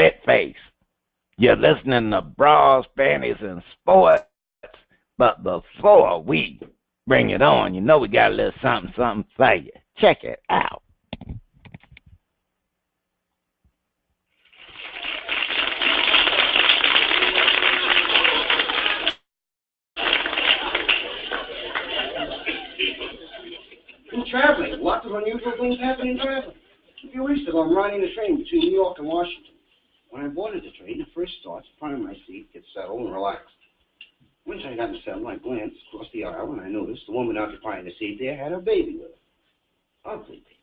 Spitface. You're listening to Bras, Panties, and Sports. But before we bring it on, you know we got a little something for you. Check it out. In traveling, lots of unusual things happen in traveling. A few weeks ago, I'm riding a train between New York and Washington. When I boarded the train, the first thoughts, front of my seat, get settled and relaxed. Once I got settled, I glanced across the aisle and I noticed the woman occupying the seat there had her baby with her. Ugly baby.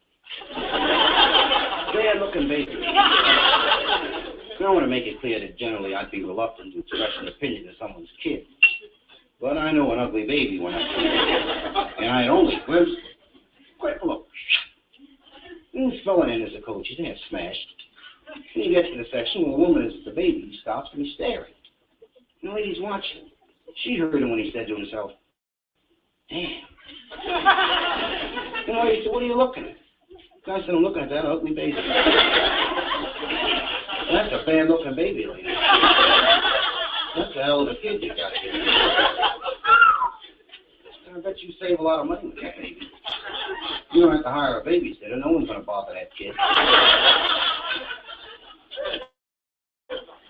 Bad-looking baby. I want to make it clear that generally I'd be reluctant to express an opinion of someone's kid. But I know an ugly baby when I see it. And I only glimpsed it. Quick look. This fella in is a coach. His hand's smashed. When he gets to the section where the woman is the baby, he stops and he's staring. The lady's watching. She heard him when he said to himself, damn. He said, what are you looking at? The guy said, I'm looking at that ugly baby. That's a bad-looking baby, lady. That's a hell of a kid you got here. I bet you save a lot of money with that baby. You don't have to hire a babysitter. No one's going to bother that kid.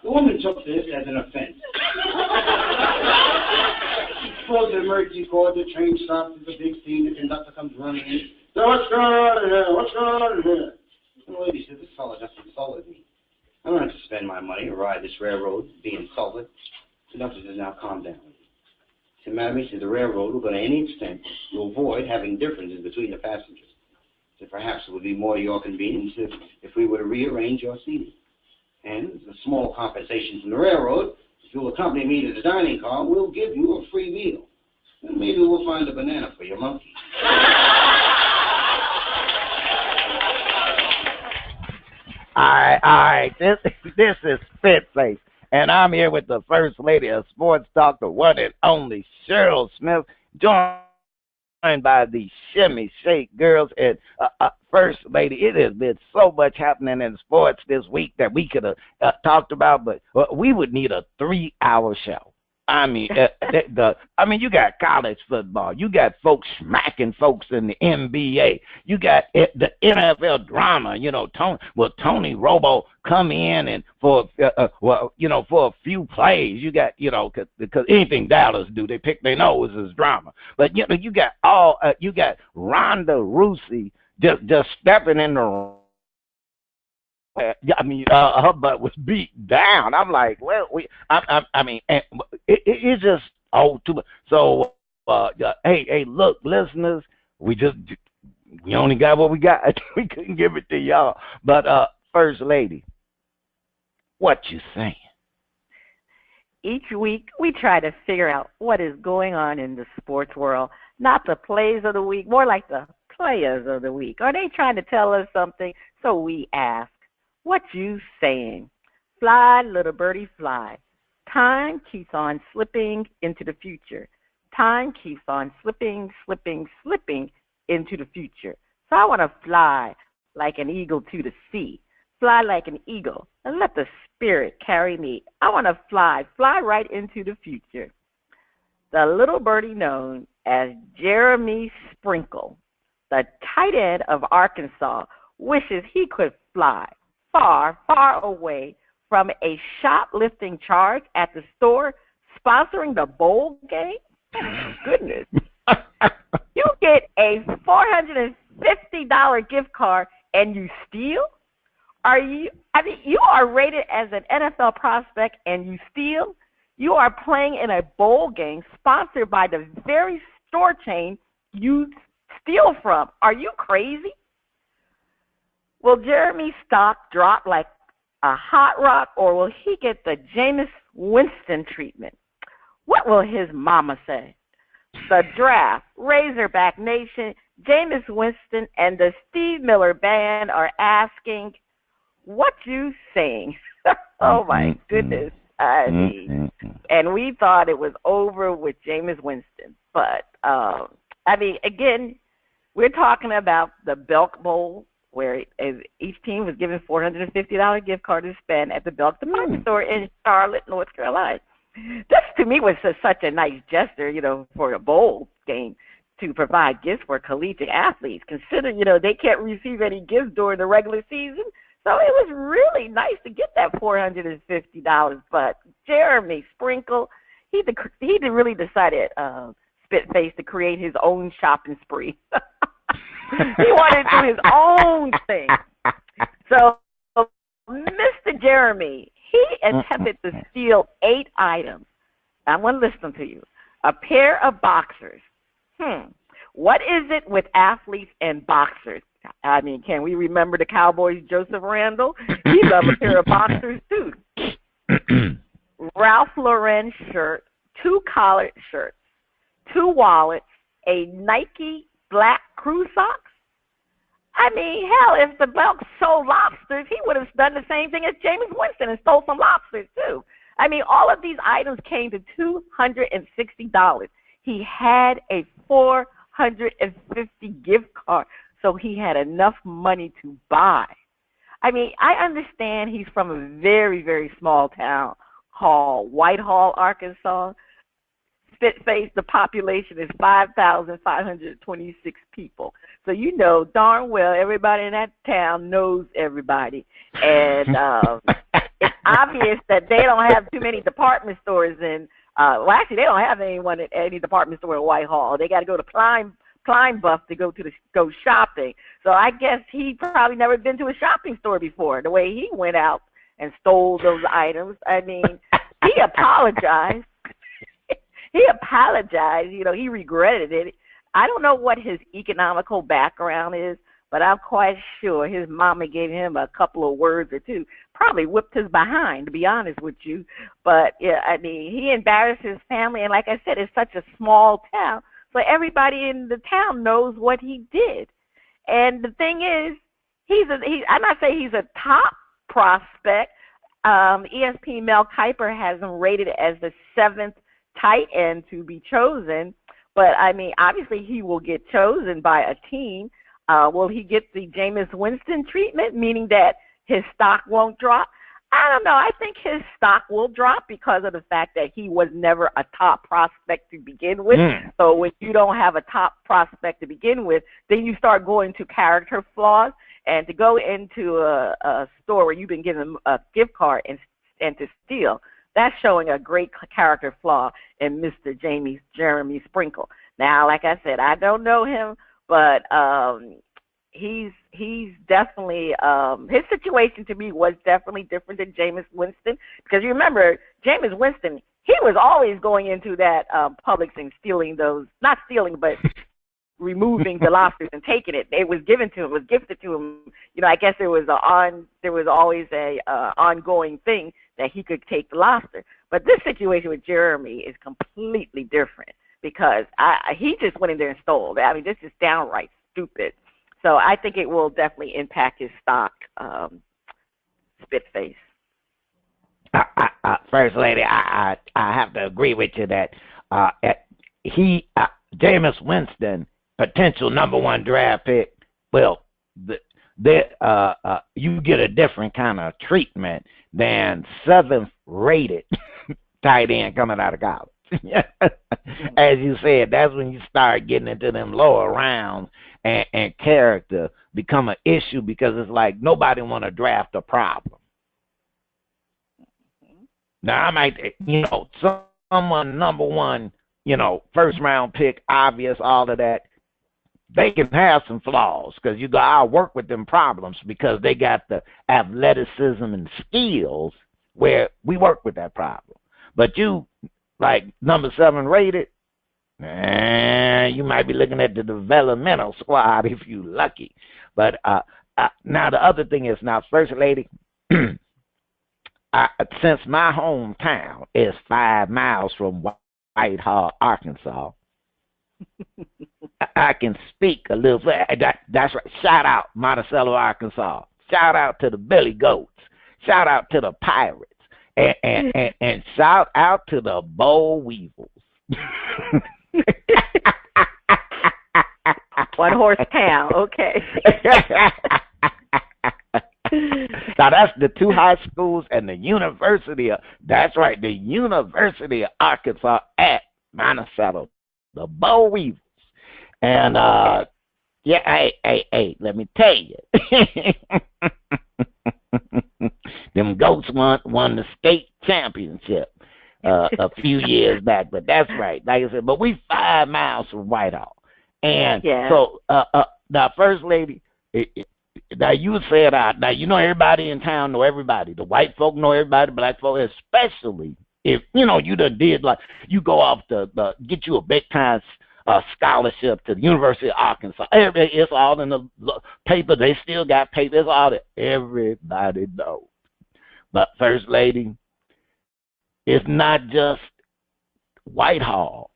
The woman took this as an offense. She pulled the emergency cord, the train stops, there's a big scene, the conductor comes running in. So what's going on in here? What's going on in here? And the lady said, this fella just insulted me. I don't have to spend my money to ride this railroad, be insulted. The conductor says, now calm down. He said, madam, he said, the railroad will go to any extent to avoid having differences between the passengers. He said, perhaps it would be more to your convenience if we were to rearrange your seating. And as a small compensation from the railroad, if you'll accompany me to the dining car, we'll give you a free meal. And maybe we'll find a banana for your monkey. All right. This is Spitface, and I'm here with the First Lady of Sports Talk, the one and only Cheryl Smith, joined by the Shimmy Shake girls. And First Lady, it has been so much happening in sports this week that we could have talked about, but we would need a 3-hour show. I mean, you got college football. You got folks smacking folks in the NBA. You got the NFL drama. You know, Tony Romo come in and for a few plays. You got, because anything Dallas do, they pick their nose as drama. But you got Ronda Rousey just stepping in the. Her butt was beat down. I'm like, well, it's just too much. So, hey, look, listeners, we only got what we got. We couldn't give it to y'all. But First Lady, what you saying? Each week, we try to figure out what is going on in the sports world. Not the plays of the week, more like the players of the week. Are they trying to tell us something? So we ask. What you saying? Fly, little birdie, fly. Time keeps on slipping into the future. Time keeps on slipping into the future. So I want to fly like an eagle to the sea. Fly like an eagle and let the spirit carry me. I want to fly right into the future. The little birdie known as Jeremy Sprinkle, the tight end of Arkansas, wishes he could fly far, far away from a shoplifting charge at the store sponsoring the bowl game. Goodness. You get a $450 gift card and you steal? You are rated as an NFL prospect and you steal? You are playing in a bowl game sponsored by the very store chain you steal from. Are you crazy? Will Jeremy's stock drop like a hot rock, or will he get the Jameis Winston treatment? What will his mama say? The draft, Razorback Nation, Jameis Winston, and the Steve Miller Band are asking, what you saying? Oh, my goodness. And we thought it was over with Jameis Winston. But, again, we're talking about the Belk Bowl, where each team was given $450 gift card to spend at the Belk department store in Charlotte, North Carolina. This, to me, was such a nice gesture, for a bowl game to provide gifts for collegiate athletes, considering, they can't receive any gifts during the regular season. So it was really nice to get that $450. But Jeremy Sprinkle, he really decided, Spitface, to create his own shopping spree. He wanted to do his own thing. So Mr. Jeremy, he attempted to steal 8 items. I'm going to list them to you. A pair of boxers. What is it with athletes and boxers? I mean, can we remember the Cowboys' Joseph Randle? He loved a pair of boxers, too. Ralph Lauren shirt, 2 collared shirts, 2 wallets, a Nike black crew socks. I mean, hell, if the Belks sold lobsters, he would have done the same thing as Jameis Winston and stole some lobsters, too. I mean, all of these items came to $260. He had a $450 gift card, so he had enough money to buy. I mean, I understand he's from a very, very small town called Whitehall, Arkansas. Spitface, the population is 5,526 people. So darn well everybody in that town knows everybody. And it's obvious that they don't have too many department stores in actually they don't have anyone at any department store in Whitehall. They got to go to Klein Buff to go shopping. So I guess he probably never been to a shopping store before, the way he went out and stole those items. I mean, he apologized. He apologized. He regretted it. I don't know what his economical background is, but I'm quite sure his mama gave him a couple of words or two. Probably whipped his behind, to be honest with you. But, yeah, I mean, he embarrassed his family. And like I said, it's such a small town. So everybody in the town knows what he did. And the thing is, I'm not saying he's a top prospect. ESPN Mel Kiper has him rated as the 7th tight end to be chosen, but I mean, obviously he will get chosen by a team. Will he get the Jameis Winston treatment, meaning that his stock won't drop? I don't know. I think his stock will drop because of the fact that he was never a top prospect to begin with. So when you don't have a top prospect to begin with, then you start going to character flaws, and to go into a store where you've been given a gift card and to steal, that's showing a great character flaw in Mr. Jeremy Sprinkle. Now, like I said, I don't know him, but he's definitely his situation to me was definitely different than Jameis Winston, because you remember Jameis Winston, he was always going into that Publix and stealing those, not stealing, but removing the lobsters and taking it. It was given to him, was gifted to him. I guess there was always a ongoing thing that he could take the lobster. But this situation with Jeremy is completely different, because he just went in there and stole. I mean, this is downright stupid. So I think it will definitely impact his stock, Spitface. First Lady, I have to agree with you that Jameis Winston, potential #1 draft pick, well, you get a different kind of treatment than 7th rated tight end coming out of college. As you said, that's when you start getting into them lower rounds, and character become an issue, because it's like nobody want to draft a problem. Now, I might, someone #1, first round pick, obvious, all of that, they can have some flaws, because I'll work with them problems because they got the athleticism and skills where we work with that problem. But you, like #7 rated, you might be looking at the developmental squad if you lucky. But now the other thing is, now, First Lady, since my hometown is 5 miles from Whitehall, Arkansas, I can speak a little. That's right. Shout out Monticello, Arkansas. Shout out to the Billy Goats. Shout out to the Pirates. And shout out to the Boll Weevils. One horse town, okay. Now that's the two high schools and the University of, that's right, the University of Arkansas at Monticello, the Boll Weevils. And yeah, hey, let me tell you. Them Goats won the state championship a few years back, but that's right. Like I said, but we 5 miles from Whitehall. And so now First Lady, now you said now you know everybody in town know everybody. The white folk know everybody, black folk, especially if you know you done did like you go off to get you a big time scholarship to the University of Arkansas. It's all in the paper. They still got paper. It's all that everybody knows. But First Lady, it's not just Whitehall.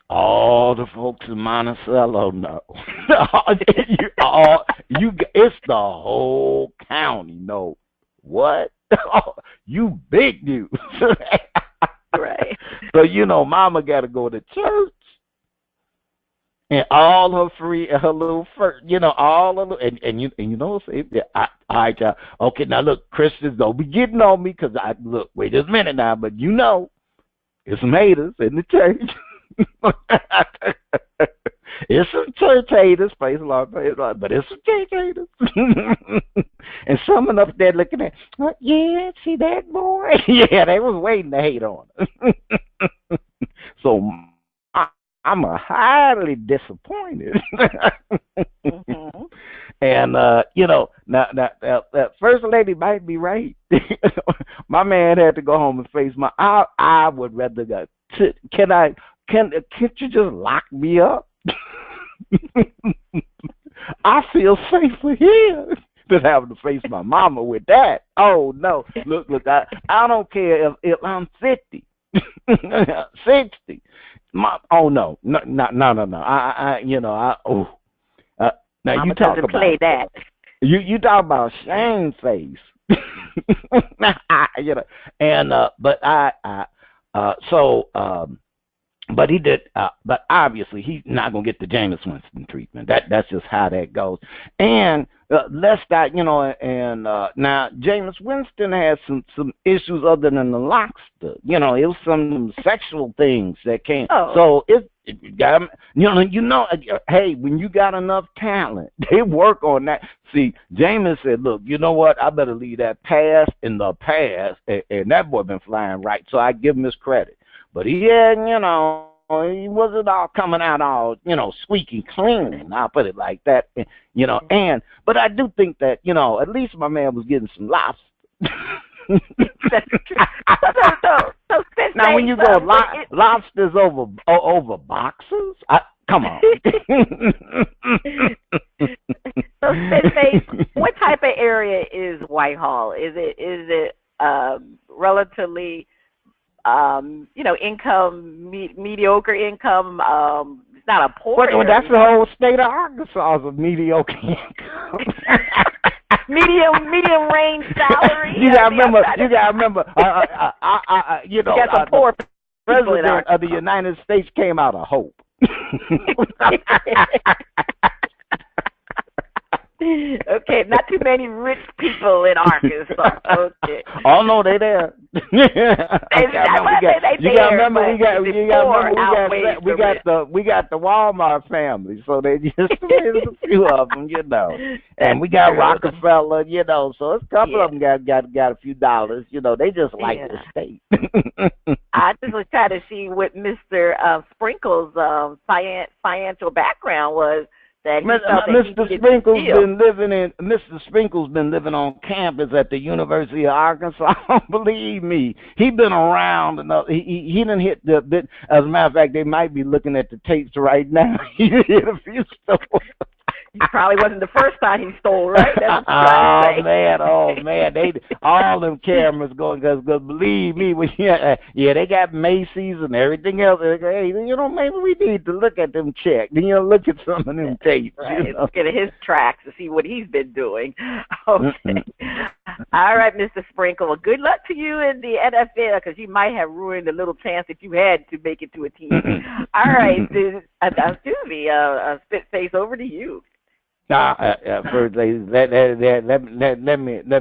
All the folks in Monticello know. It's the whole county know. What? You big news. Right. So, you know, Mama got to go to church. And all her little, you know, all of the, and you know, say, all right, y'all. Okay, now look, Christians, don't be getting on me, because look, wait just a minute now, but you know, there's some haters in the church. It's some church haters, praise the Lord, but it's some church haters. And someone up there looking at, yeah, see that boy? Yeah, they was waiting to hate on her. So I'm highly disappointed. Mm-hmm. And, you know, now First Lady might be right. My man had to go home and face I would rather go, can't you just lock me up? I feel safer here than having to face my mama with that. Oh, no. Look, I don't care if I'm 50, 60. Oh no. I you know, now Mama you talk about play that. You talk about shame face. You know, and but he did. But obviously, he's not gonna get the Jameis Winston treatment. That's just how that goes. And let's start, you know. And now Jameis Winston has some issues other than the lobster. You know, it was some sexual things that came. Oh. So it got, you know. Hey, when you got enough talent, they work on that. See, Jameis said, "Look, you know what? I better leave that past in the past." And that boy been flying right, so I give him his credit. But he had, you know, he wasn't all coming out all, you know, squeaky clean. I'll put it like that, you know. But I do think that, you know, at least my man was getting some lobster. So now, when you go lobsters over boxers, come on. So, Spitface, what type of area is Whitehall? Is it relatively you know, income, mediocre income, it's not a poor area. That's the whole state of Arkansas is a mediocre income. medium range salary. You gotta remember, you know, got some poor the president of the United States came out of Hope. Okay, not too many rich people in Arkansas. Okay. Oh no, they there. You gotta remember we got the Walmart family, so they just there's a few of them, you know. And we got Rockefeller, you know, so a couple of them got a few dollars, you know. They just like the state. I just was trying to see what Mr. Sprinkle's financial background was. Mr. Sprinkle's been living on campus at the University of Arkansas. Believe me, he been around enough. He didn't hit the bit. As a matter of fact, they might be looking at the tapes right now. He hit a few stores. It probably wasn't the first time he stole, right? That's oh man, they all them cameras going because believe me, they got Macy's and everything else. Hey, you know, maybe we need to look at them checks. You know, look at some of them tapes. Right. You know? Look at his tracks to see what he's been doing. Okay. All right, Mr. Sprinkle. Well, good luck to you in the NFL because you might have ruined a little chance if you had to make it to a team. All right, Susie, Spitface, over to you. First lady, let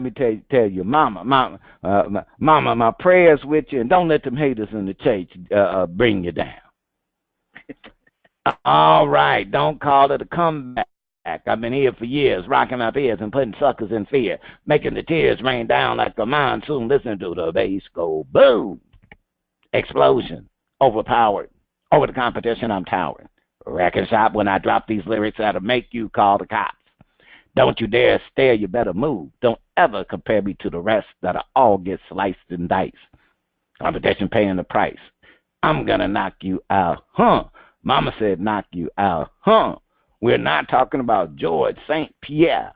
me tell you, Mama, my prayers with you, and don't let them haters in the church bring you down. All right, don't call it a comeback. I've been here for years, rocking my ears and putting suckers in fear, making the tears rain down like a monsoon. Listen to the bass go boom, explosion, overpowered. Over the competition, I'm towering. Record shop, when I drop these lyrics, that'll make you call the cops. Don't you dare stare, you better move. Don't ever compare me to the rest that'll all get sliced and diced. Competition paying the price. I'm gonna knock you out, huh? Mama said knock you out, huh? We're not talking about George St. Pierre,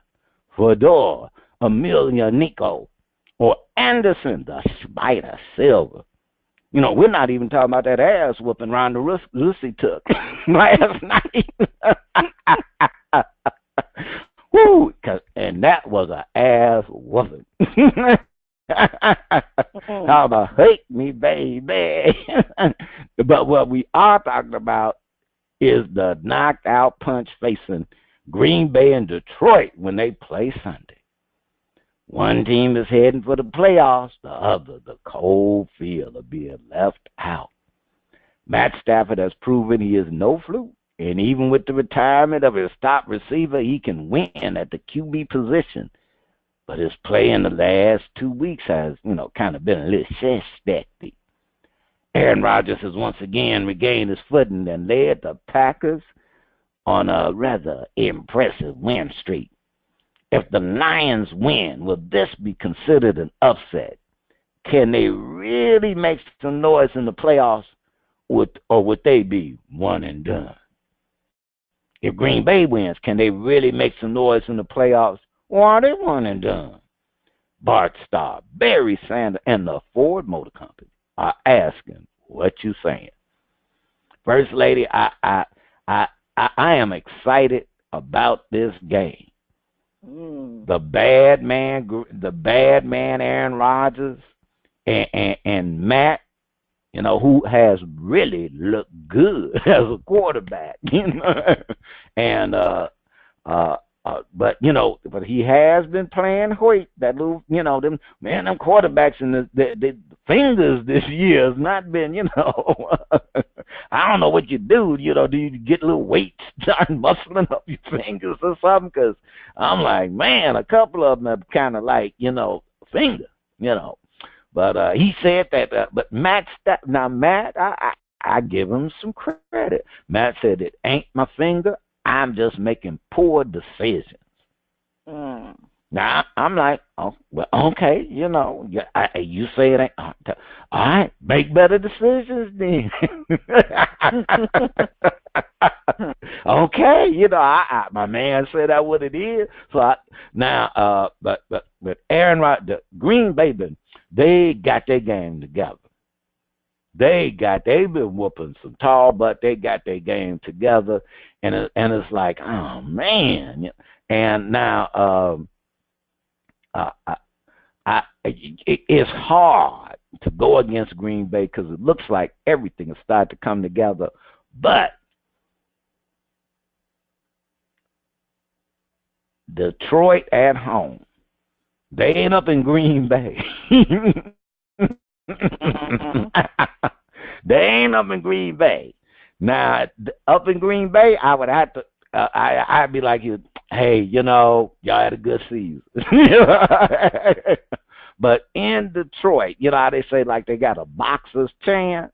Fedor, Amelia Nico, or Anderson the Spider Silver. You know, we're not even talking about that ass whooping Ronda Rousey took last night. Woo! And that was an ass whooping. How to hate me, baby. But what we are talking about is the knocked out punch facing Green Bay and Detroit when they play Sunday. One team is heading for the playoffs, the other, the cold feel of being left out. Matt Stafford has proven he is no fluke, and even with the retirement of his top receiver, he can win at the QB position. But his play in the last 2 weeks has, kind of been a little suspecty. Aaron Rodgers has once again regained his footing and led the Packers on a rather impressive win streak. If the Lions win, will this be considered an upset? Can they really make some noise in the playoffs, or would they be one and done? If Green Bay wins, can they really make some noise in the playoffs, or are they one and done? Bart Starr, Barry Sanders, and the Ford Motor Company are asking what you saying. First Lady, I am excited about this game. The bad man Aaron Rodgers and Matt, who has really looked good as a quarterback, and but he has been playing Hoyt, that little, them quarterbacks and the fingers this year has not been, I don't know what you do, do you get a little weight, start muscling up your fingers or something? Because I'm like, man, a couple of them have kind of like, finger, But he said that, but Matt, I give him some credit. Matt said, it ain't my finger. I'm just making poor decisions. Now, I'm like, oh, well, okay, you say it ain't. All right, make better decisions then. Okay, my man said that what it is. So but Aaron Rodgers, Green Bay, they got their game together. They've been whooping some tall, but they got their game together, and it's like, oh man, and now it's hard to go against Green Bay because it looks like everything is starting to come together, but Detroit at home, they ain't up in Green Bay. They ain't up in Green Bay. Now, up in Green Bay, I would have to, I'd be like, hey, y'all had a good season. But in Detroit, how they say, like, they got a boxer's chance?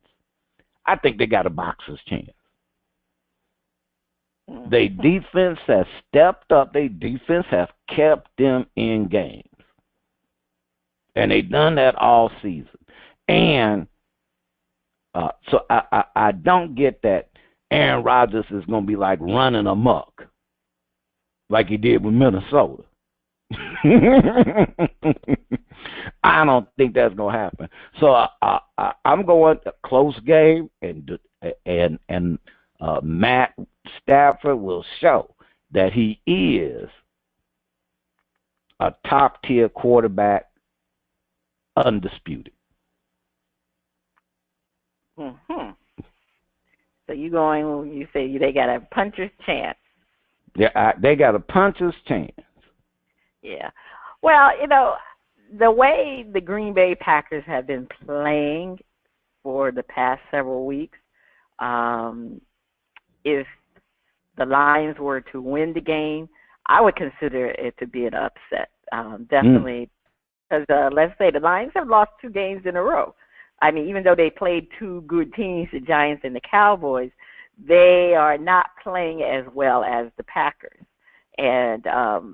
I think they got a boxer's chance. Their defense has stepped up. Their defense has kept them in games. And they done that all season. And so I don't get that Aaron Rodgers is going to be like running amok like he did with Minnesota. I don't think that's going to happen. So I'm going a close game, and Matt Stafford will show that he is a top-tier quarterback, undisputed. So you say they got a puncher's chance? Yeah, they got a puncher's chance. Yeah. Well, the way the Green Bay Packers have been playing for the past several weeks, if the Lions were to win the game, I would consider it to be an upset. Definitely, because let's say the Lions have lost 2 games in a row. I mean, even though they played 2 good teams, the Giants and the Cowboys, they are not playing as well as the Packers. And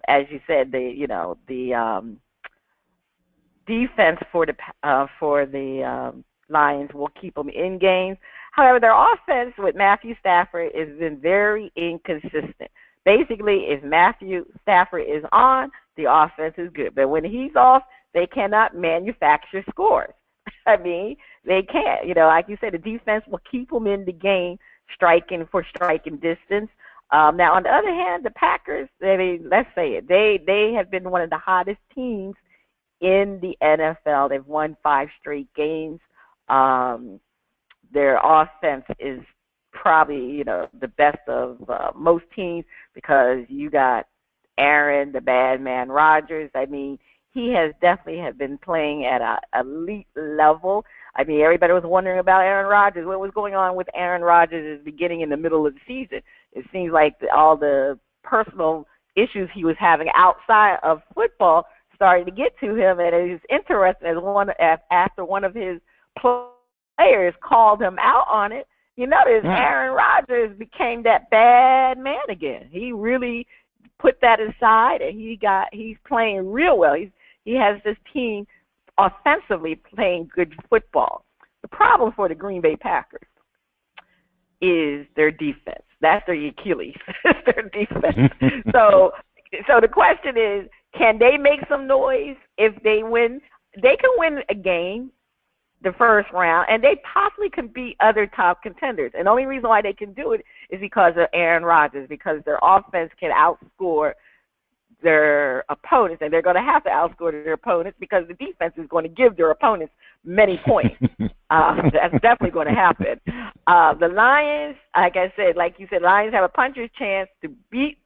as you said, the defense for the Lions will keep them in games. However, their offense with Matthew Stafford has been very inconsistent. Basically, if Matthew Stafford is on, the offense is good. But when he's off, they cannot manufacture scores. I mean, they can't. Like you said, the defense will keep them in the game, striking distance. Now, on the other hand, the Packers, let's say it, they have been one of the hottest teams in the NFL. They've won 5 straight games. Their offense is probably, the best of most teams because you got Aaron, the bad man Rodgers. I mean, he has definitely have been playing at an elite level. I mean, everybody was wondering about Aaron Rodgers. What was going on with Aaron Rodgers is beginning in the middle of the season. It seems like all the personal issues he was having outside of football started to get to him, and it was interesting after one of his players called him out on it. You notice Aaron Rodgers became that bad man again. He really put that aside, and he's playing real well. He has this team offensively playing good football. The problem for the Green Bay Packers is their defense. That's their Achilles. Their defense. So the question is, can they make some noise if they win? They can win a game, the first round, and they possibly can beat other top contenders. And the only reason why they can do it is because of Aaron Rodgers, because their offense can outscore their opponents, and they're going to have to outscore their opponents because the defense is going to give their opponents many points. That's definitely going to happen. The Lions, like you said, Lions have a puncher's chance to beat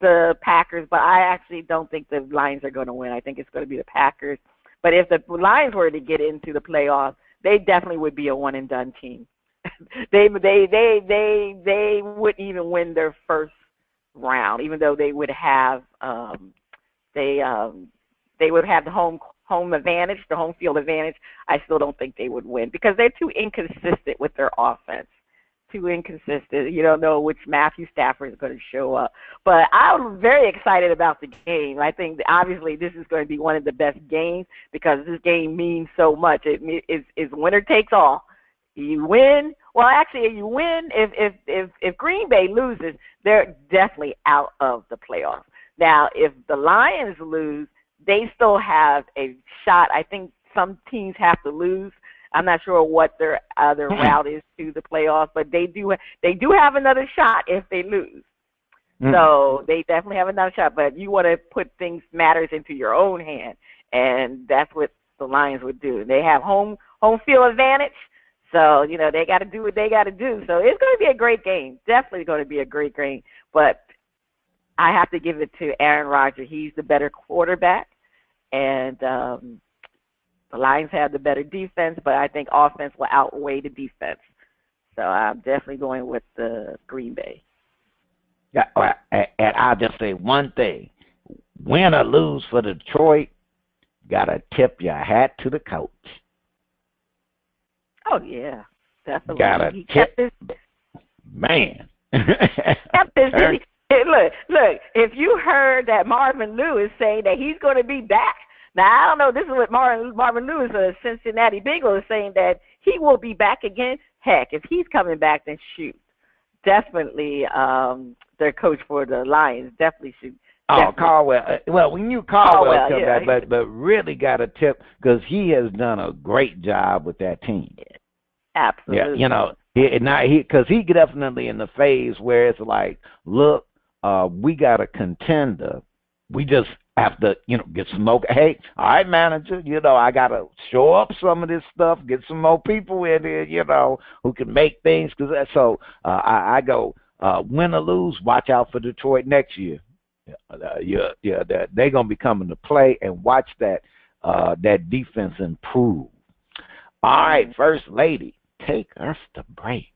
the Packers, but I actually don't think the Lions are going to win. I think it's going to be the Packers. But if the Lions were to get into the playoffs, they definitely would be a one-and-done team. They wouldn't even win their first round, even though they would have they would have the home advantage, the home field advantage. I still don't think they would win because they're too inconsistent with their offense. Too inconsistent. You don't know which Matthew Stafford is going to show up. But I'm very excited about the game. I think obviously this is going to be one of the best games because this game means so much. It's winner takes all. You win. Well, actually, you win. If Green Bay loses, they're definitely out of the playoffs. Now, if the Lions lose, they still have a shot. I think some teams have to lose. I'm not sure what their other route is to the playoffs, but they do have another shot if they lose. So they definitely have another shot. But you want to put matters into your own hand, and that's what the Lions would do. They have home field advantage. So, they got to do what they got to do. So it's going to be a great game. Definitely going to be a great game. But I have to give it to Aaron Rodgers. He's the better quarterback. And the Lions have the better defense, but I think offense will outweigh the defense. So I'm definitely going with the Green Bay. Yeah, and I'll just say one thing. Win or lose for Detroit, got to tip your hat to the coach. Oh, yeah, definitely. Gotta tip. Man. Kept his, look, if you heard that Marvin Lewis saying that he's going to be back, now I don't know, this is what Marvin Lewis of Cincinnati Bengals is saying, that he will be back again. Heck, if he's coming back, then shoot. Definitely their coach for the Lions definitely should. Oh, Caldwell. Well, we knew Caldwell come back, but really got a tip because he has done a great job with that team. Absolutely. Yeah, because he definitely in the phase where it's like, look, we got a contender. We just have to, get some more. Hey, all right, manager, I got to show up some of this stuff, get some more people in here, who can make things. So I go, win or lose, watch out for Detroit next year. They're gonna be coming to play, and watch that defense improve. All right, First Lady, take us to break.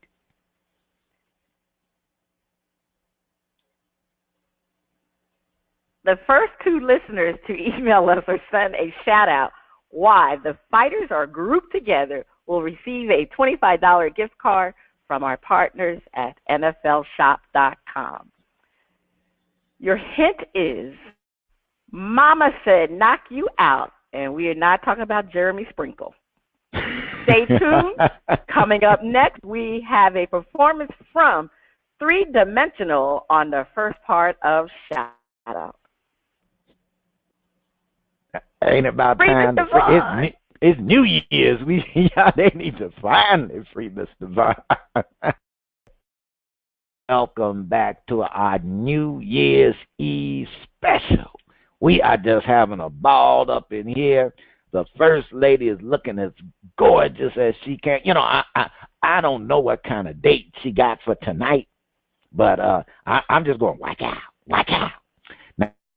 The first 2 listeners to email us or send a shout-out why the fighters are grouped together will receive a $25 gift card from our partners at NFLShop.com. Your hint is Mama said knock you out, and we are not talking about Jeremy Sprinkle. Stay tuned. Coming up next, we have a performance from 3Dimensional on the first part of Shout Out. Ain't about time to free. It's New Year's. They need to finally free Mr. Devine. Welcome back to our New Year's Eve special. We are just having a ball up in here. The First Lady is looking as gorgeous as she can. You know, I don't know what kind of date she got for tonight, but I'm just going, watch out, watch out.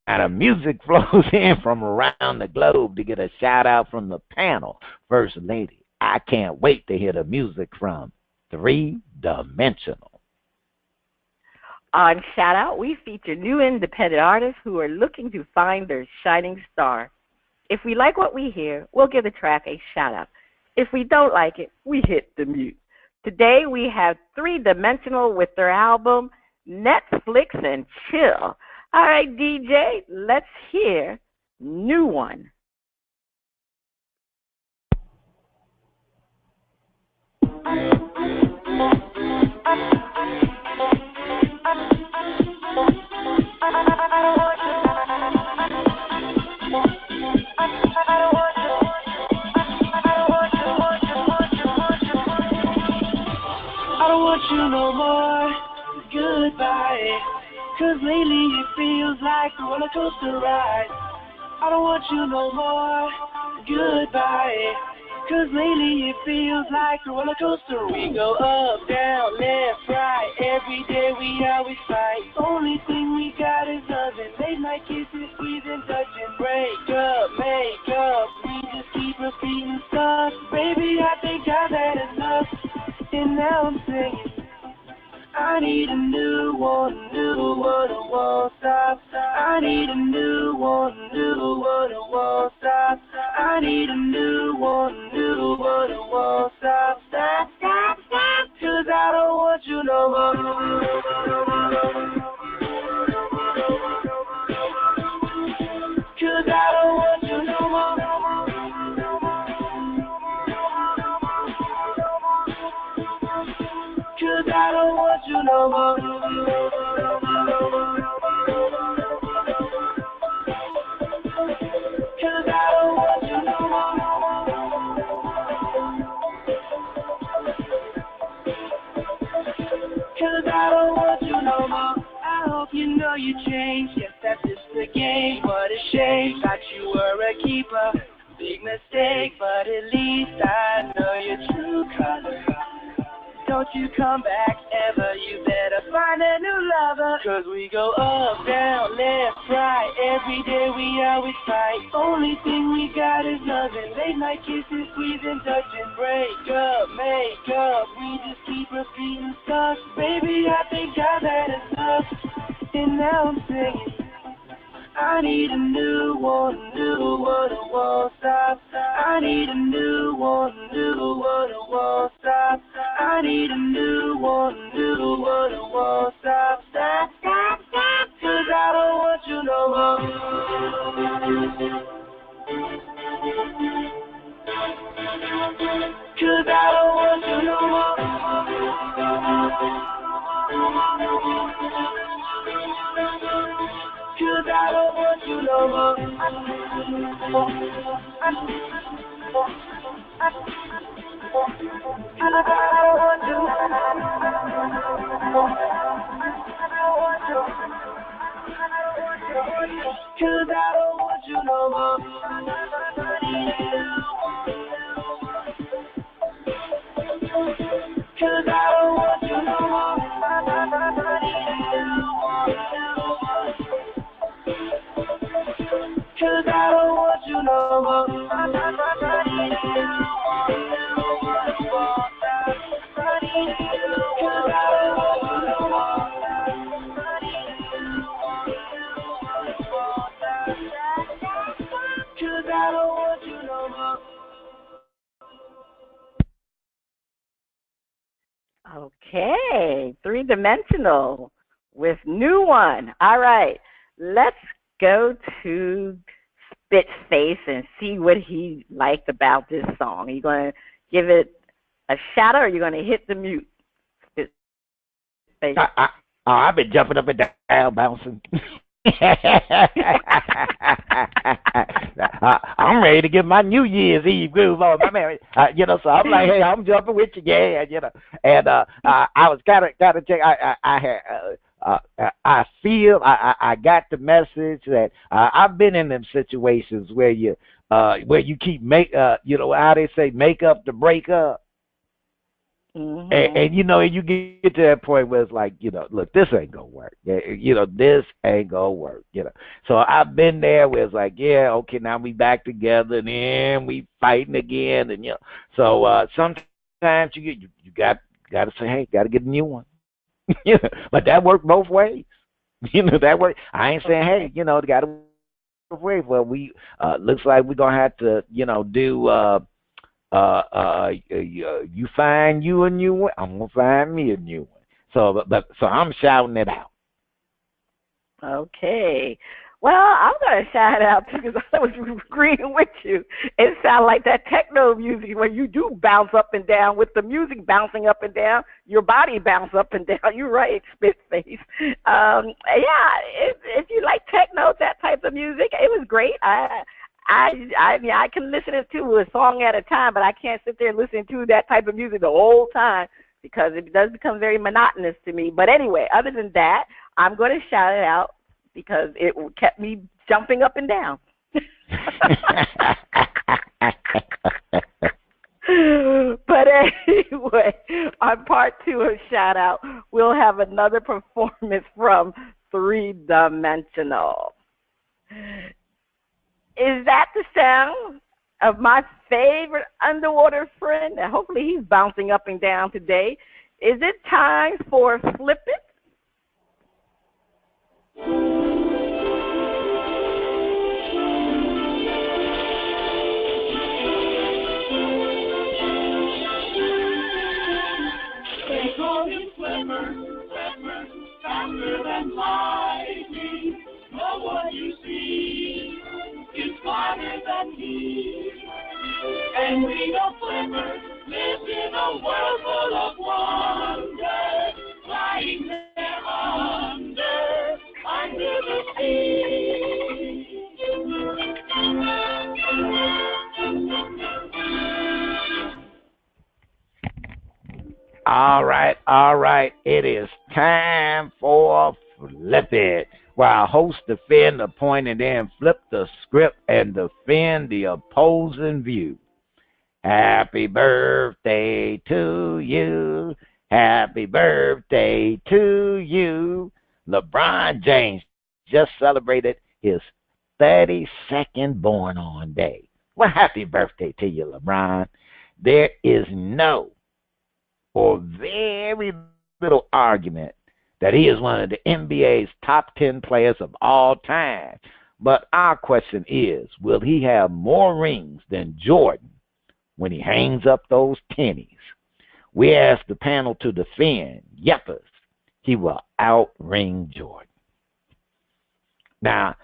Now the music flows in from around the globe to get a shout out from the panel. First Lady, I can't wait to hear the music from 3Dimensional. On Shout Out, we feature new independent artists who are looking to find their shining star. If we like what we hear, we'll give the track a shout out. If we don't like it, we hit the mute. Today we have 3Dimensional with their album Netflix and Chill. All right, DJ, let's hear New One. I don't want you no more, goodbye. Cause lately it feels like a roller coaster ride. I don't want you no more, goodbye. Cause lately it feels like a roller coaster. We go up, down, left, right. Every day we always fight. Only thing we got is loving. Late night kisses, squeezing, touching. Break up, make up. We just keep repeating stuff. Baby, I think I've had enough. And now I'm singing. I need a new one, it won't stop. I need a new one, it won't stop. I need a new one, it won't stop. Stop, stop, stop, cause I don't want you no more. Cause I don't want you no more. Cause I don't want you no more. Cause I don't want you no more. Cause I don't want you no more. I hope you know you changed. Yes, that's just the game. What a shame. Thought you were a keeper. Big mistake, but at least I know your true color. Don't you come back ever, you better find a new lover. Cause we go up, down, left, right. Every day we always fight. Only thing we got is loving. Late night kisses, squeezing, touching. Break up, make up. We just keep repeating stuff. Baby, I think I've had enough. And now I'm singing. I need a new one, it won't stop. I need a new one, it won't stop. I need a new one, it won't stop. Stop, stop, stop, cause I don't want you no more. Cause I don't want you no more. Cause I don't want you no more. I don't want you. Cause I don't want you no more. Cause I don't want you no more. no more. I don't want you to fall down. I need you, 'cause I don't want you no more. I need you, 'cause I don't want you no more. Okay, 3Dimensional with New One. All right, let's go to Spitface and see what he liked about this song. Are you going to give it a shout out or are you going to hit the mute? Spitface. I've been jumping up and down, bouncing. I'm ready to get my New Year's Eve groove on, my man. So I'm like, hey, I'm jumping with you, yeah, And I was kind of check. I feel I got the message that I've been in them situations where you keep how they say make up to break up. Mm-hmm. And you get to that point where it's like, look, this ain't gonna work. This ain't gonna work. So I've been there where it's like, yeah, okay, now we back together, and then we fighting again, and So sometimes you got to say, hey, got to get a new one. But that worked both ways. That worked. I ain't saying, hey, got to both ways. Well, we looks like we're gonna have to, do. You find you a new one, I'm gonna find me a new one. So I'm shouting it out. Okay. Well, I'm gonna shout it out too because I was agreeing with you. It sounds like that techno music where you do bounce up and down with the music bouncing up and down, your body bounce up and down. You're right, Spitface. If you like techno, that type of music, it was great. I can listen to a song at a time, but I can't sit there and listen to that type of music the whole time because it does become very monotonous to me. But anyway, other than that, I'm going to shout it out because it kept me jumping up and down. But anyway, on part 2 of Shout Out, we'll have another performance from 3Dimensional. Is that the sound of my favorite underwater friend? And hopefully he's bouncing up and down today. Is it time for Flip It? They call him Flipper, faster than lightning. No one you see is smarter than he. And we know Flipper lives in a world full of wonder, lying there under the sea. All right. It is time for Flip It. While hosts defend a point and then flip the script and defend the opposing view. Happy birthday to you. Happy birthday to you. LeBron James just celebrated his 32nd born on day. Well, happy birthday to you, LeBron. There is no or very little argument that he is one of the NBA's top 10 players of all time. But our question is, will he have more rings than Jordan when he hangs up those tennies? We asked the panel to defend. Yepers, he will outring Jordan. Now,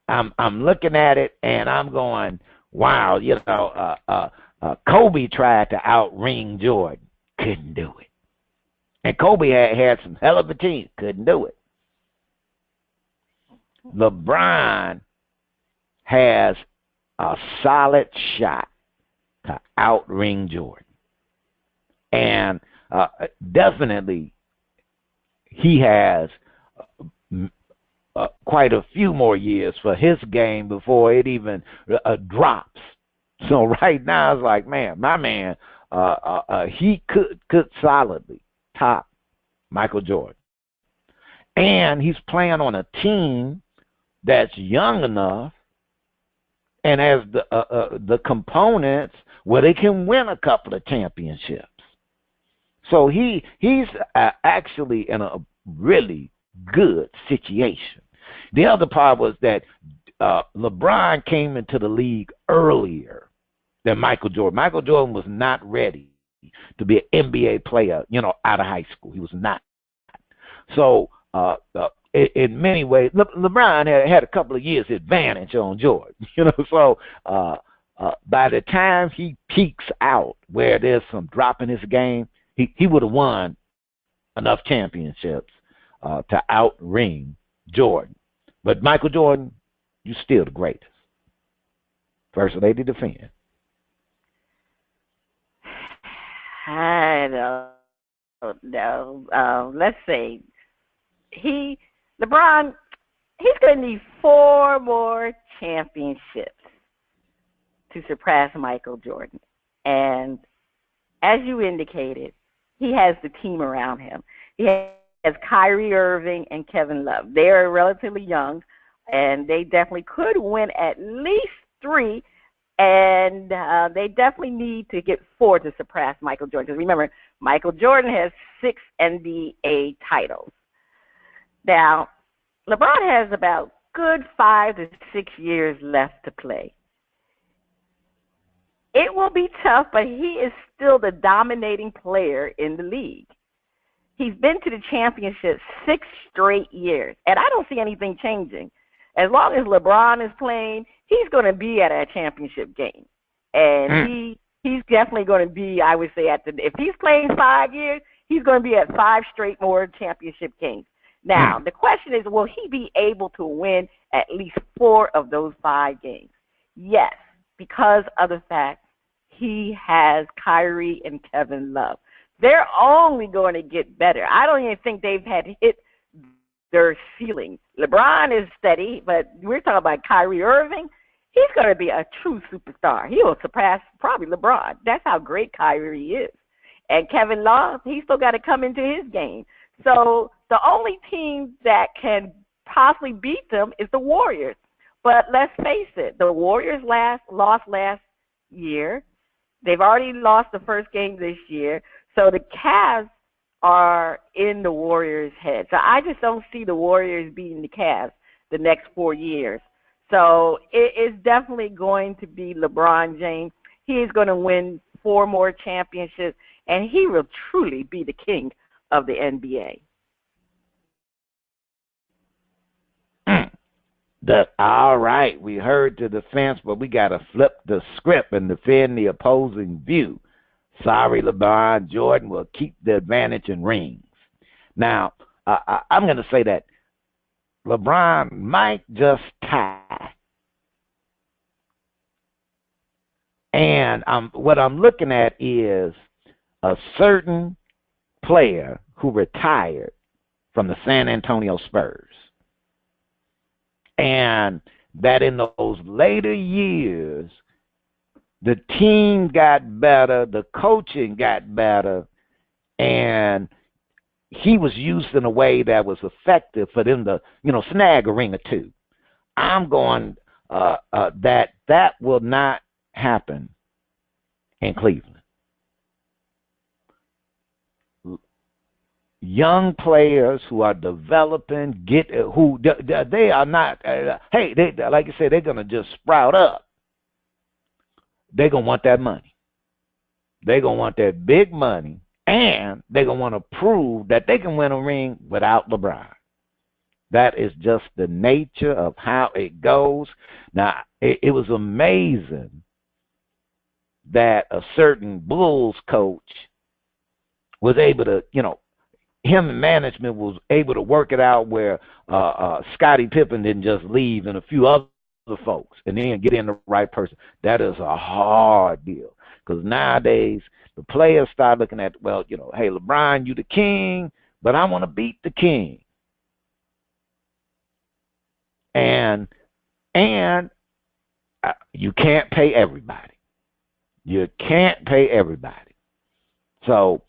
I'm looking at it and I'm going, wow, Kobe tried to outring Jordan, couldn't do it. And Kobe had some hell of a team, couldn't do it. LeBron has a solid shot to outring Jordan. And definitely he has quite a few more years for his game before it even drops. So right now it's like, man, my man, he could solidly top Michael Jordan. And he's playing on a team that's young enough and has the components where they can win a couple of championships. So he's actually in a really good situation. The other part was that LeBron came into the league earlier than Michael Jordan. Michael Jordan was not ready to be an NBA player, out of high school. He was not. So in many ways, LeBron had a couple of years advantage on Jordan. So by the time he peaks out where there's some drop in his game, he would have won enough championships to outring Jordan. But Michael Jordan, you're still the greatest. First lady defend. I don't know. Let's see. LeBron, he's going to need 4 more championships to surpass Michael Jordan. And as you indicated, he has the team around him. He has Kyrie Irving and Kevin Love. They are relatively young, and they definitely could win at least 3, and they definitely need to get 4 to surpass Michael Jordan. Because remember, Michael Jordan has 6 NBA titles. Now, LeBron has about good 5 to 6 years left to play. It will be tough, but he is still the dominating player in the league. He's been to the championship 6 straight years, and I don't see anything changing. As long as LeBron is playing, he's going to be at a championship game. And he's definitely going to be, I would say, if he's playing 5 years, he's going to be at 5 straight more championship games. Now, the question is, will he be able to win at least 4 of those 5 games? Yes, because of the fact he has Kyrie and Kevin Love. They're only going to get better. I don't even think they've had hit their ceiling. LeBron is steady, but we're talking about Kyrie Irving. He's going to be a true superstar. He will surpass probably LeBron. That's how great Kyrie is. And Kevin Love, he's still got to come into his game. So the only team that can possibly beat them is the Warriors. But let's face it, the Warriors lost last year. They've already lost the first game this year. So the Cavs are in the Warriors' head. So I just don't see the Warriors beating the Cavs the next 4 years. So it is definitely going to be LeBron James. He is going to win 4 more championships, and he will truly be the king of the NBA. All right, we heard the defense, but we got to flip the script and defend the opposing view. Sorry, LeBron, Jordan will keep the advantage in rings. Now, I'm going to say that LeBron might just tie. And what I'm looking at is a certain player who retired from the San Antonio Spurs. And that in those later years, the team got better, the coaching got better, and he was used in a way that was effective for them to, snag a ring or 2. I'm going that will not happen in Cleveland. Young players who are developing, they are not. Like you said, they're gonna just sprout up. They're gonna want that money. They're gonna want that big money, and they're gonna want to prove that they can win a ring without LeBron. That is just the nature of how it goes. Now, it was amazing that a certain Bulls coach was able to, him and management was able to work it out where Scottie Pippen didn't just leave and a few other folks and then get in the right person. That is a hard deal because nowadays the players start looking at, hey, LeBron, you the king, but I want to beat the king. And you can't pay everybody. You can't pay everybody. So,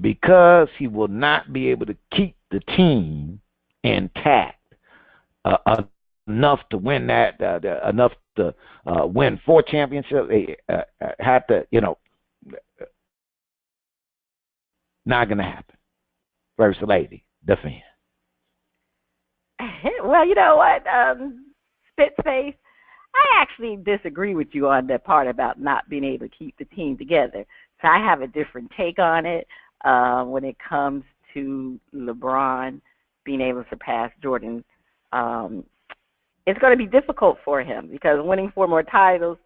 because he will not be able to keep the team intact enough to win that, enough to win 4 championships. They had to, not going to happen. First Lady, defend. Well, you know what, Spitface, I actually disagree with you on that part about not being able to keep the team together. So I have a different take on it when it comes to LeBron being able to surpass Jordan. It's going to be difficult for him because winning 4 more titles,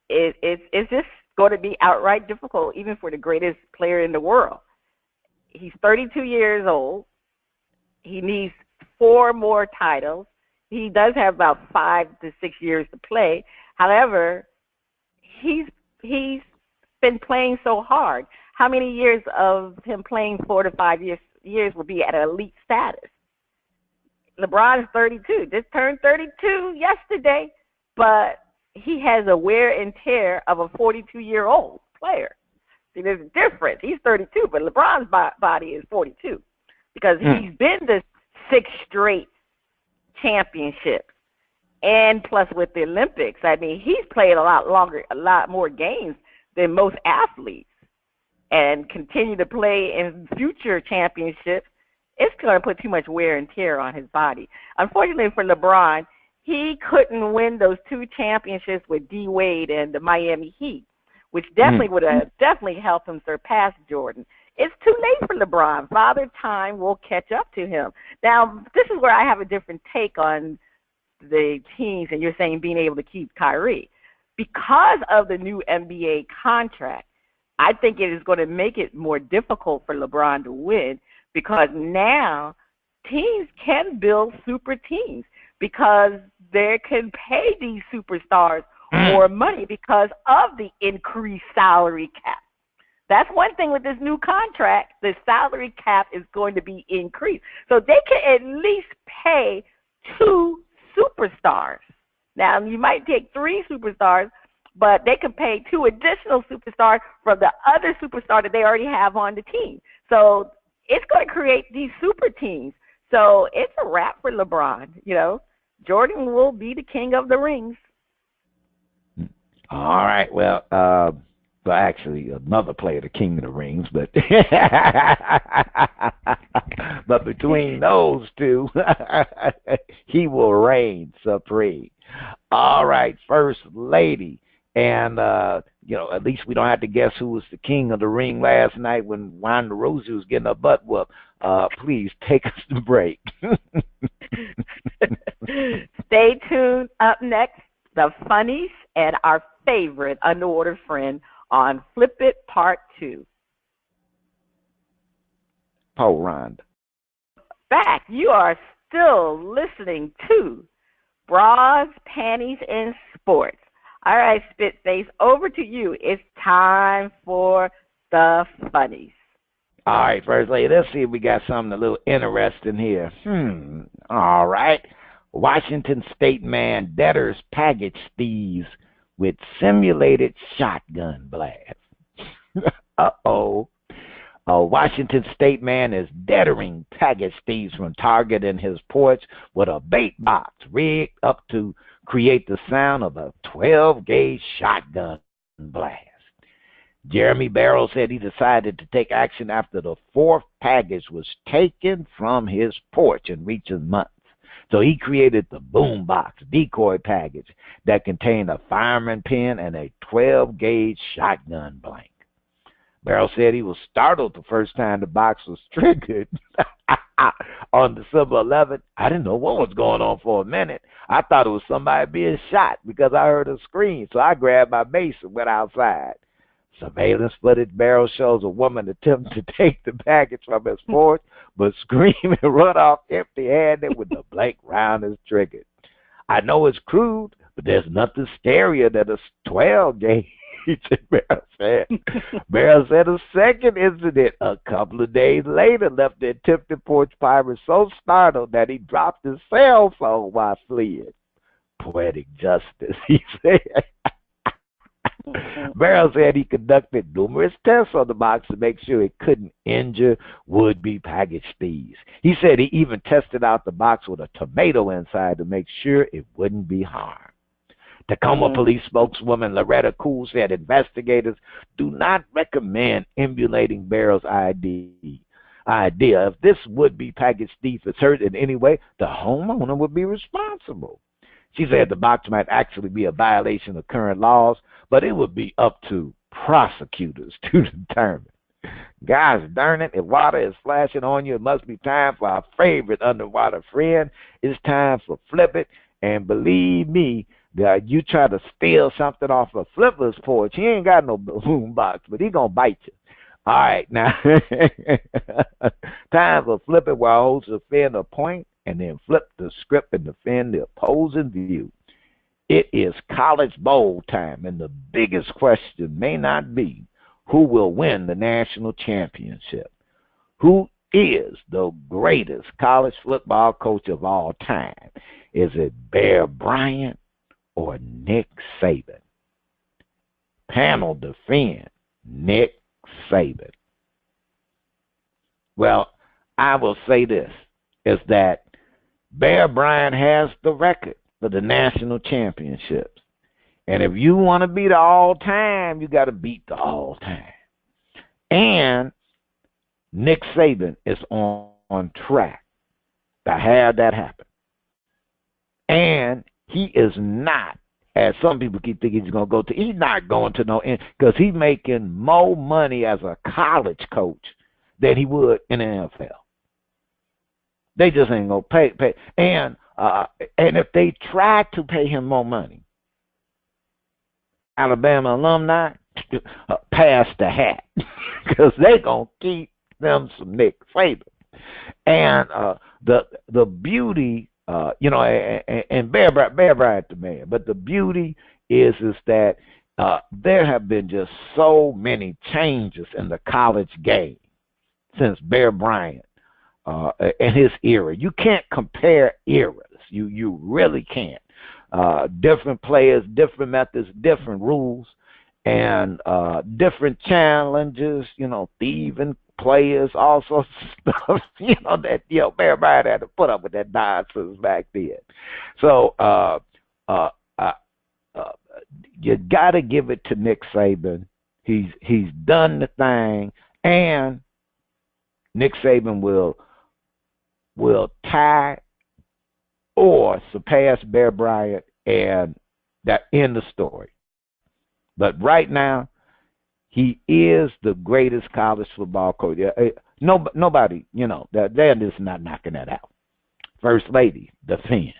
it's just going to be outright difficult, even for the greatest player in the world. He's 32 years old. He needs 4 more titles. He does have about 5 to 6 years to play. However, he's been playing so hard. How many years of him playing 4 to 5 years will be at an elite status? LeBron's 32. Just turned 32 yesterday, but he has a wear and tear of a 42-year-old player. See, there's a difference. He's 32, but LeBron's body is 42 because he's been to 6 straight championships, and plus with the Olympics. I mean, he's played a lot more games than most athletes, and continue to play in future championships. It's going to put too much wear and tear on his body. Unfortunately for LeBron, he couldn't win those 2 championships with D. Wade and the Miami Heat, which definitely would have helped him surpass Jordan. It's too late for LeBron. Father Time will catch up to him. Now, this is where I have a different take on the teams, and you're saying being able to keep Kyrie. Because of the new NBA contract, I think it is going to make it more difficult for LeBron to win because now teams can build super teams because they can pay these superstars more money because of the increased salary cap. That's one thing with this new contract. The salary cap is going to be increased. So they can at least pay 2 superstars. Now, you might take 3 superstars, but they can pay 2 additional superstars from the other superstar that they already have on the team. So it's going to create these super teams. So it's a wrap for LeBron. Jordan will be the king of the rings. All right. Well, actually, another player, the king of the rings, but but between those 2, he will reign supreme. All right, First Lady, and at least we don't have to guess who was the king of the ring last night when Wanda Rousey was getting her butt whooped. Please take us to break. Stay tuned. Up next, the funnies and our favorite underwater friend on Flip It Part 2. Paul Rond. Back. You are still listening to Bras, Panties, and Sports. All right, Spitface, over to you. It's time for the funnies. All right, First Lady, let's see if we got something a little interesting here. All right. Washington State man debtors package thieves with simulated shotgun blast. Uh-oh. A Washington State man is deadering package thieves from Target in his porch with a bait box rigged up to create the sound of a 12-gauge shotgun blast. Jeremy Barrow said he decided to take action after the 4th package was taken from his porch in recent months. So he created the boombox decoy package that contained a fireman pin and a 12-gauge shotgun blank. Barrow said he was startled the first time the box was triggered on December 11th. I didn't know what was going on for a minute. I thought it was somebody being shot because I heard a scream, so I grabbed my mace and went outside. Surveillance footage Barrow shows a woman attempt to take the package from his porch, but scream and run off empty-handed with the blank round is triggered. I know it's crude, but there's nothing scarier than a 12-gauge, Barrow said. Barrow said a second incident a couple of days later left the attempted porch pirate so startled that he dropped his cell phone while fleeing. Poetic justice, he said. Barrow said he conducted numerous tests on the box to make sure it couldn't injure would-be package thieves. He said he even tested out the box with a tomato inside to make sure it wouldn't be harmed. Tacoma police spokeswoman Loretta Cool said investigators do not recommend emulating Barrow's idea. If this would-be package thief is hurt in any way, the homeowner would be responsible. She said the box might actually be a violation of current laws, but it would be up to prosecutors to determine. Guys, darn it, if water is flashing on you, it must be time for our favorite underwater friend. It's time for Flip It. And believe me, that you try to steal something off of Flipper's porch, he ain't got no boom box, but he gonna bite you. All right, now, time for Flip It, where I hold to defend a point and then flip the script and defend the opposing view. It is college bowl time, and the biggest question may not be who will win the national championship. Who is the greatest college football coach of all time? Is it Bear Bryant or Nick Saban? Panel defend Nick Saban. Well, I will say this, is that Bear Bryant has the record for the national championships. And if you want to be the all-time, you got to beat the all-time. And Nick Saban is on track to have that happen. And he is not, as some people keep thinking he's going to go to, he's not going to no end, because he's making more money as a college coach than he would in the NFL. They just ain't going to pay. And if they try to pay him more money, Alabama alumni, pass the hat, because they going to keep them some Nick Saban. And the beauty, and Bear Bryant the man, but the beauty is that there have been just so many changes in the college game since Bear Bryant and his era. You can't compare eras. You really can't. Different players, different methods, different rules, and different challenges, thieving players, all sorts of stuff, that, Bear Bryant had to put up with that nonsense back then. So, you got to give it to Nick Saban. He's done the thing, and Nick Saban will tie or surpass Bear Bryant, and that end the story. But right now, he is the greatest college football coach. Nobody, they're just not knocking that out. First Lady, defend.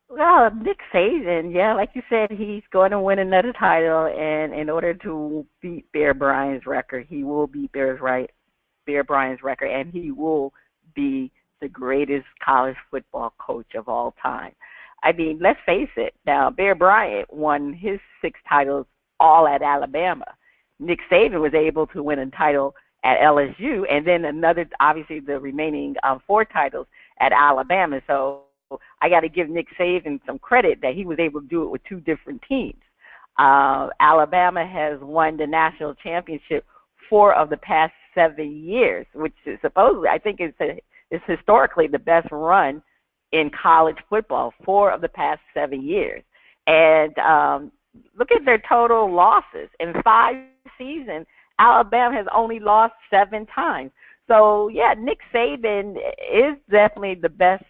Well, Nick Saban, like you said, he's going to win another title, and in order to beat Bear Bryant's record, he will beat Bear Bryant's record, and he will be the greatest college football coach of all time. I mean, let's face it. Now, Bear Bryant won his 6 titles all at Alabama. Nick Saban was able to win a title at LSU, and then another, obviously, the remaining 4 titles at Alabama. So I got to give Nick Saban some credit that he was able to do it with 2 different teams. Alabama has won the national championship 4 of the past 7 years, which is supposedly, I think, is historically the best run in college football, 4 of the past 7 years. And look at their total losses. In 5 seasons, Alabama has only lost 7 times. So, Nick Saban is definitely the best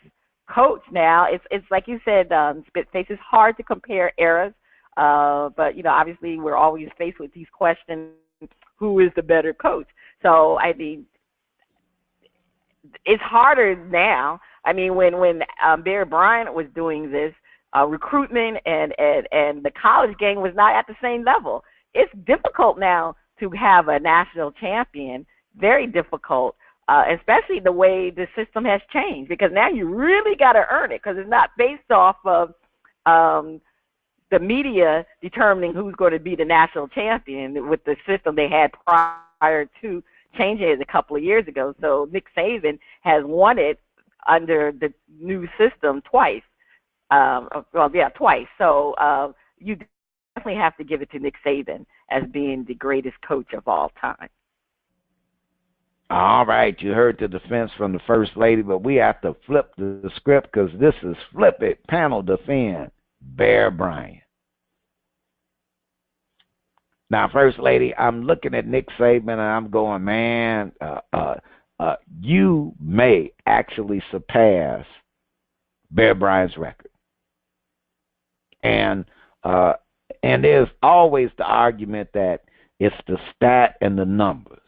coach now. It's like you said, Spitface, it's hard to compare eras, but, obviously we're always faced with these questions, who is the better coach? So, I mean, it's harder now. I mean, when Bear Bryant was doing this, recruitment and the college game was not at the same level. It's difficult now to have a national champion, very difficult, especially the way the system has changed, because now you really got to earn it, because it's not based off of the media determining who's going to be the national champion with the system they had prior to changing it a couple of years ago. So Nick Saban has won it under the new system twice. Twice. So you definitely have to give it to Nick Saban as being the greatest coach of all time. All right, you heard the defense from the First Lady, but we have to flip the script because this is Flip It Panel Defend Bear Bryant. Now, First Lady, I'm looking at Nick Saban and I'm going, man, you may actually surpass Bear Bryant's record. And there's always the argument that it's the stat and the numbers.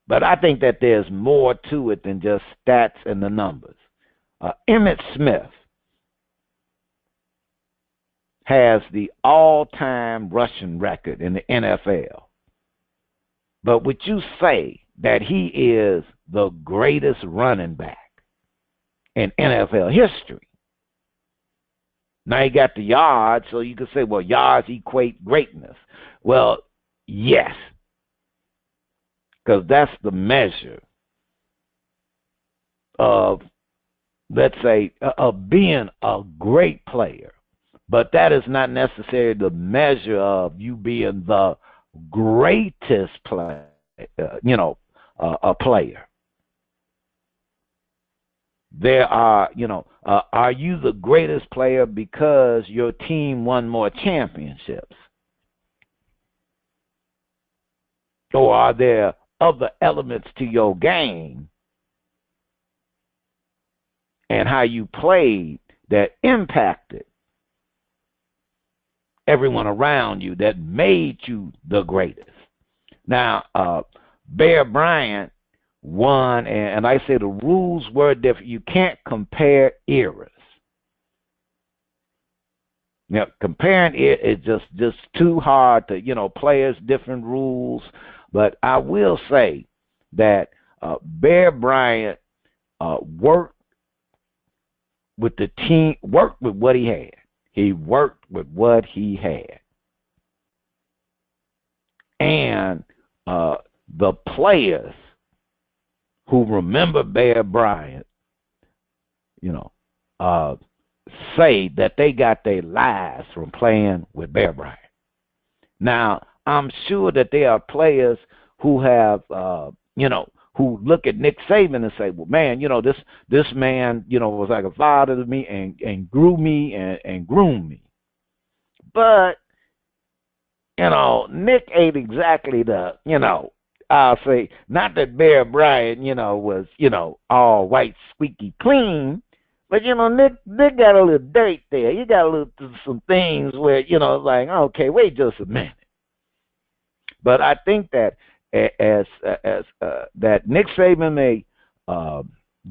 But I think that there's more to it than just stats and the numbers. Emmitt Smith has the all-time rushing record in the NFL. But would you say that he is the greatest running back in NFL history? Now, he got the yards, so you could say, well, yards equate greatness. Well, yes, because that's the measure of, let's say, of being a great player. But that is not necessarily the measure of you being the greatest player, a player. There are, are you the greatest player because your team won more championships? Or are there other elements to your game and how you played that impacted everyone around you that made you the greatest? Now, Bear Bryant won, and I say the rules were different. You can't compare eras. Now, comparing it is just too hard to, players, different rules. But I will say that Bear Bryant worked with the team, worked with what he had. He worked with what he had. And the players who remember Bear Bryant, say that they got their lives from playing with Bear Bryant. Now, I'm sure that there are players who have, who look at Nick Saban and say, well, man, this man, was like a father to me and grew me and groomed me. But, Nick ain't exactly the, I'll say, not that Bear Bryant, was, all white, squeaky clean, but, Nick got a little dirt there. You got a little some things where, like, okay, wait just a minute. But I think that as that Nick Saban may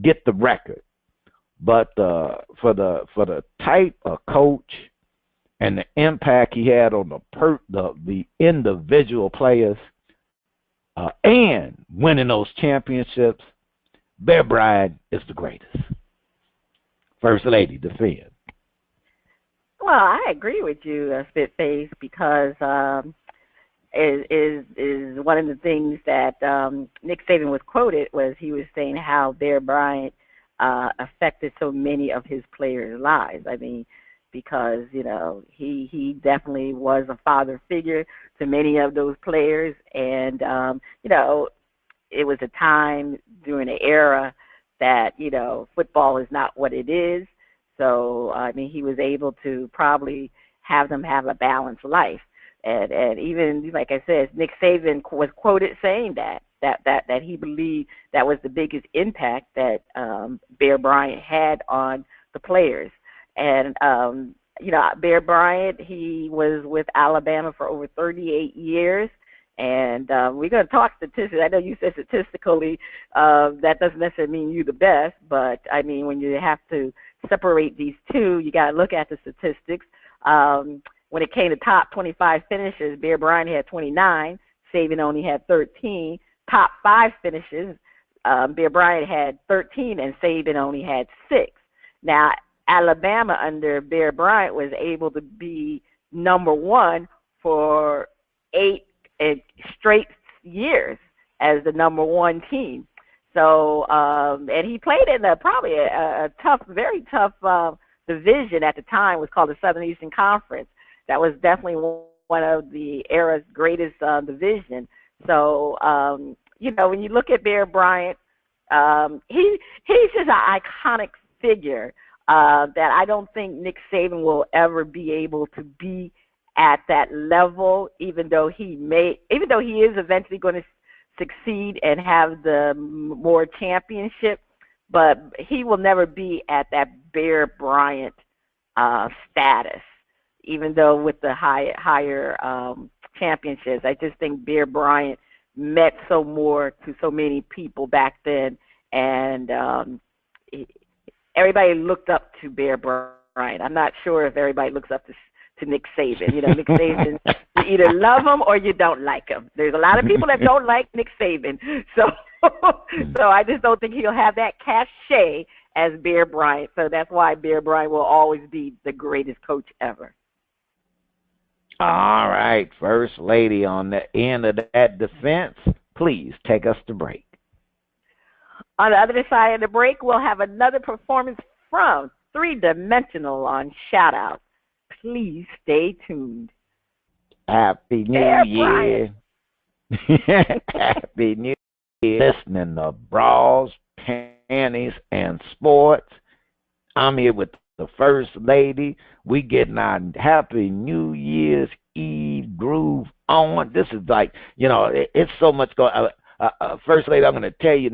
get the record, but for the type of coach and the impact he had on the individual players and winning those championships, Bear Bryant is the greatest. First Lady, defend. Well, I agree with you, Spitface, because is one of the things that Nick Saban was quoted was he was saying how Bear Bryant affected so many of his players' lives. I mean, because, he definitely was a father figure to many of those players. And, it was a time during an era that, football is not what it is. So, I mean, he was able to probably have them have a balanced life. And even, like I said, Nick Saban was quoted saying that he believed that was the biggest impact that Bear Bryant had on the players. And, Bear Bryant, he was with Alabama for over 38 years. And we're going to talk statistics. I know you said statistically that doesn't necessarily mean you're the best, but, I mean, when you have to separate these two, you got to look at the statistics. When it came to top 25 finishes, Bear Bryant had 29, Saban only had 13. Top 5 finishes, Bear Bryant had 13, and Saban only had 6. Now, Alabama under Bear Bryant was able to be number 1 for 8 straight years as the number 1 team. So, and he played in probably a tough, very tough division at the time. It was called the Southern Eastern Conference. that was definitely one of the era's greatest division. So, when you look at Bear Bryant, he's just an iconic figure that I don't think Nick Saban will ever be able to be at that level, even though he is eventually going to succeed and have the more championship, but he will never be at that Bear Bryant status, even though with the higher championships. I just think Bear Bryant meant to so many people back then, and everybody looked up to Bear Bryant. I'm not sure if everybody looks up to Nick Saban. Nick Saban, you either love him or you don't like him. There's a lot of people that don't like Nick Saban. So I just don't think he'll have that cachet as Bear Bryant. So that's why Bear Bryant will always be the greatest coach ever. All right, First Lady, on the end of that defense, please take us to break. On the other side of the break, we'll have another performance from 3Dimensional on Shout Out. Please stay tuned. Happy New Year. Happy New Year. Listening to Bras, Panties, and Sports. I'm here with the First Lady. We getting our Happy New Year's Eve groove on. This is like, it's so much going. First Lady, I'm going to tell you,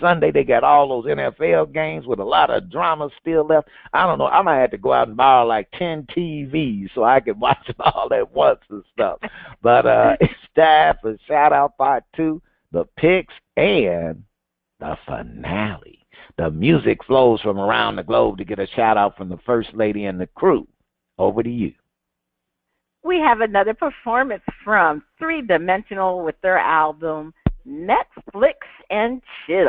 Sunday they got all those NFL games with a lot of drama still left. I don't know. I might have to go out and borrow like 10 TVs so I can watch it all at once and stuff. But it's time for Shout Out Part 2, the picks, and the finale. The music flows from around the globe to get a shout out from the First Lady and the crew. Over to you. We have another performance from 3Dimensional with their album Netflix and Chill.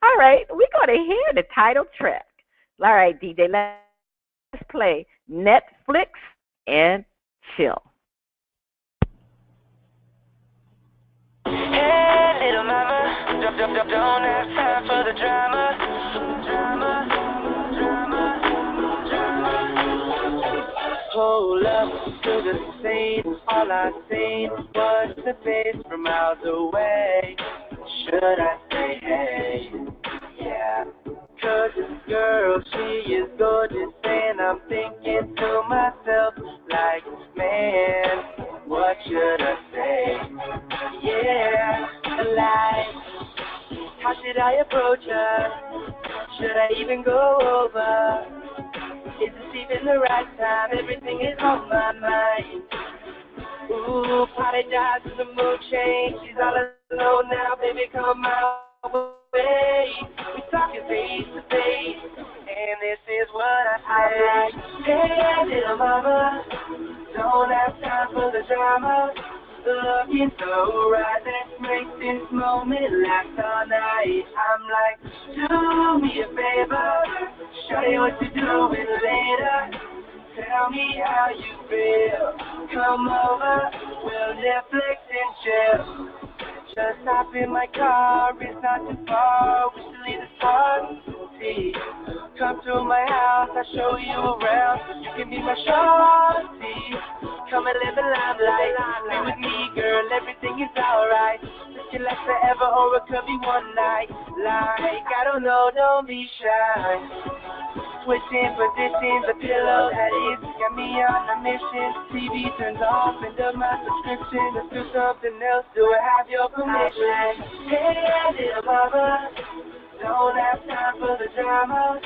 All right, we're going to hear the title track. All right, DJ, let's play Netflix and Chill. Hey, little mama, don't have time for the drama. Hold up to the scene, all I seen was the face from miles away. Should I say hey? Yeah. 'Cause this girl, she is gorgeous, and I'm thinking to myself, like, man, what should I say? Yeah, like, how should I approach her? Should I even go over? Is this even the right time? Everything is on my mind. Ooh, apologize for the mood change. She's all alone now, baby, come my way. We talking face to face, and this is what I say. Hey, little mama, don't have time for the drama. Looking so right, let's make this moment last all night. I'm like, do me a favor, show you what to do later. Tell me how you feel. Come over, we'll Netflix and chill. Just hop in my car, it's not too far. We should leave the party. Come to my house, I'll show you around. You can be my shorty. Come and live a limelight. Be with me, girl, everything is alright. This can last forever, or it could be one night. Like, I don't know, don't be shy. Switching positions, a pillow that is got me on a mission. TV turns off, end up my subscription. Let's do something else, do I have your permission? Hey, little mama, don't have time for the drama.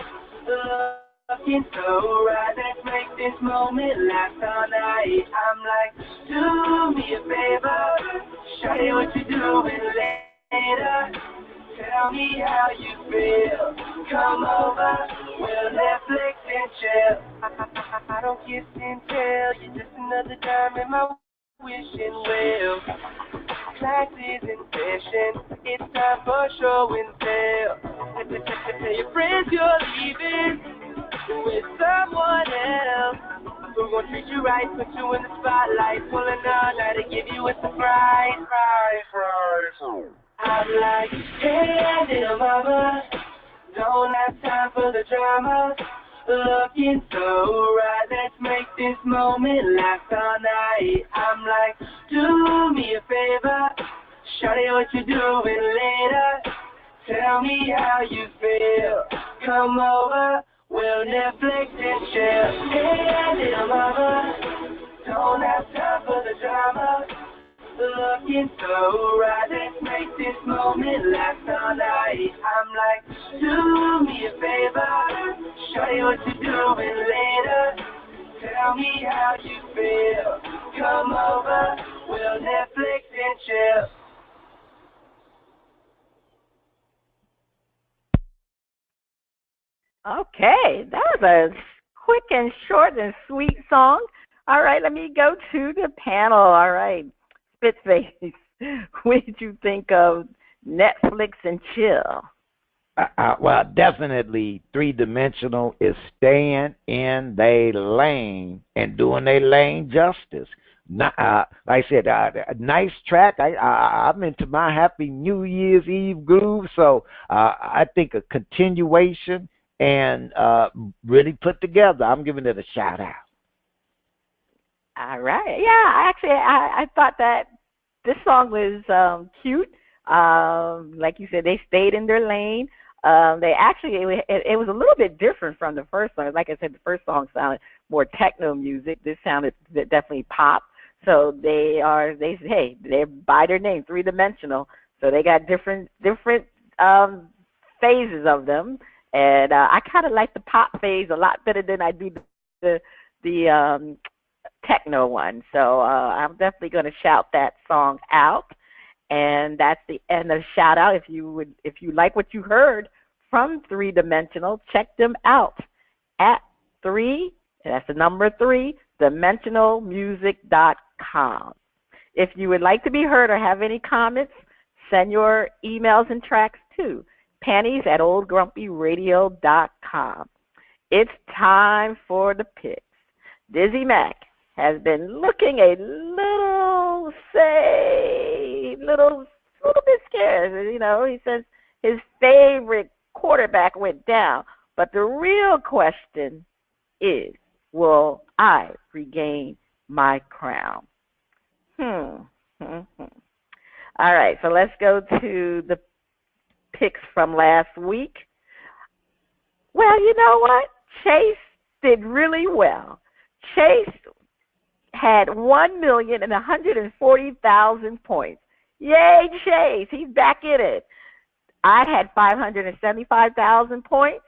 Looking so right, let's make this moment last all night. I'm like, do me a favor, show you what you're doing later. Tell me how you feel. Come over, we'll Netflix and chill. I don't kiss and tell. You're just another dime in my wishing well. Class is in session. It's time for show and tell. Tell your friends you're leaving with someone else. We're gonna treat you right, put you in the spotlight, pulling all night to give you a surprise. I'm like, hey, little mama, don't have time for the drama. Looking so right, let's make this moment last all night. I'm like, do me a favor, shawty, what you doing later? Tell me how you feel. Come over, we'll Netflix and chill. Hey, little mama, don't have time for the drama. Looking so right, let's make this moment last all night. I'm like, do me a favor, show you what you're doing later. Tell me how you feel. Come over, we'll Netflix and chill. Okay, that was a quick and short and sweet song. All right, let me go to the panel. All right, Spitface, what did you think of Netflix and chill? Well, definitely 3Dimensional is staying in their lane and doing their lane justice. Like I said, a nice track. I'm into my Happy New Year's Eve groove, so I think a continuation and really put together. I'm giving it a shout out. All right. Yeah, actually, I thought that this song was cute. Like you said, they stayed in their lane. They actually, it was a little bit different from the first song. Like I said, the first song sounded more techno music. This sounded definitely pop. So they say, hey, they're by their name, 3Dimensional. So they got different phases of them. And I kind of like the pop phase a lot better than I do the techno one. So I'm definitely going to shout that song out. And that's the end of shout out. If you like what you heard from 3Dimensional, check them out at 3, that's the number 3, dimensionalmusic.com. If you would like to be heard or have any comments, send your emails and tracks to Panties at oldgrumpyradio.com. It's time for the picks. Dizzy Mac has been looking a little bit scared. You know, he says his favorite quarterback went down. But the real question is, will I regain my crown? All right, so let's go to the picks from last week. Well, you know what? Chase did really well. Chase had 1,140,000 points. Yay, Chase! He's back in it. I had 575,000 points,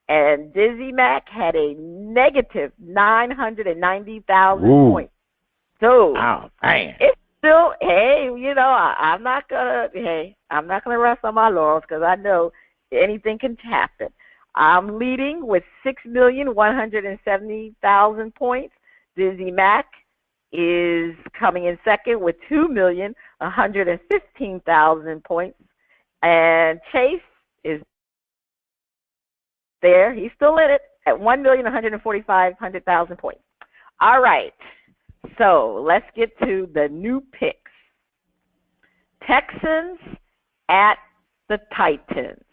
and Dizzy Mac had a negative 990,000 points. So it's still, hey, you know, I'm not gonna rest on my laurels because I know anything can happen. I'm leading with 6,170,000 points. Dizzy Mac is coming in second with 2,115,000 points. And Chase is there. He's still in it at 1,145,000 points. All right. So let's get to the new picks. Texans at the Titans.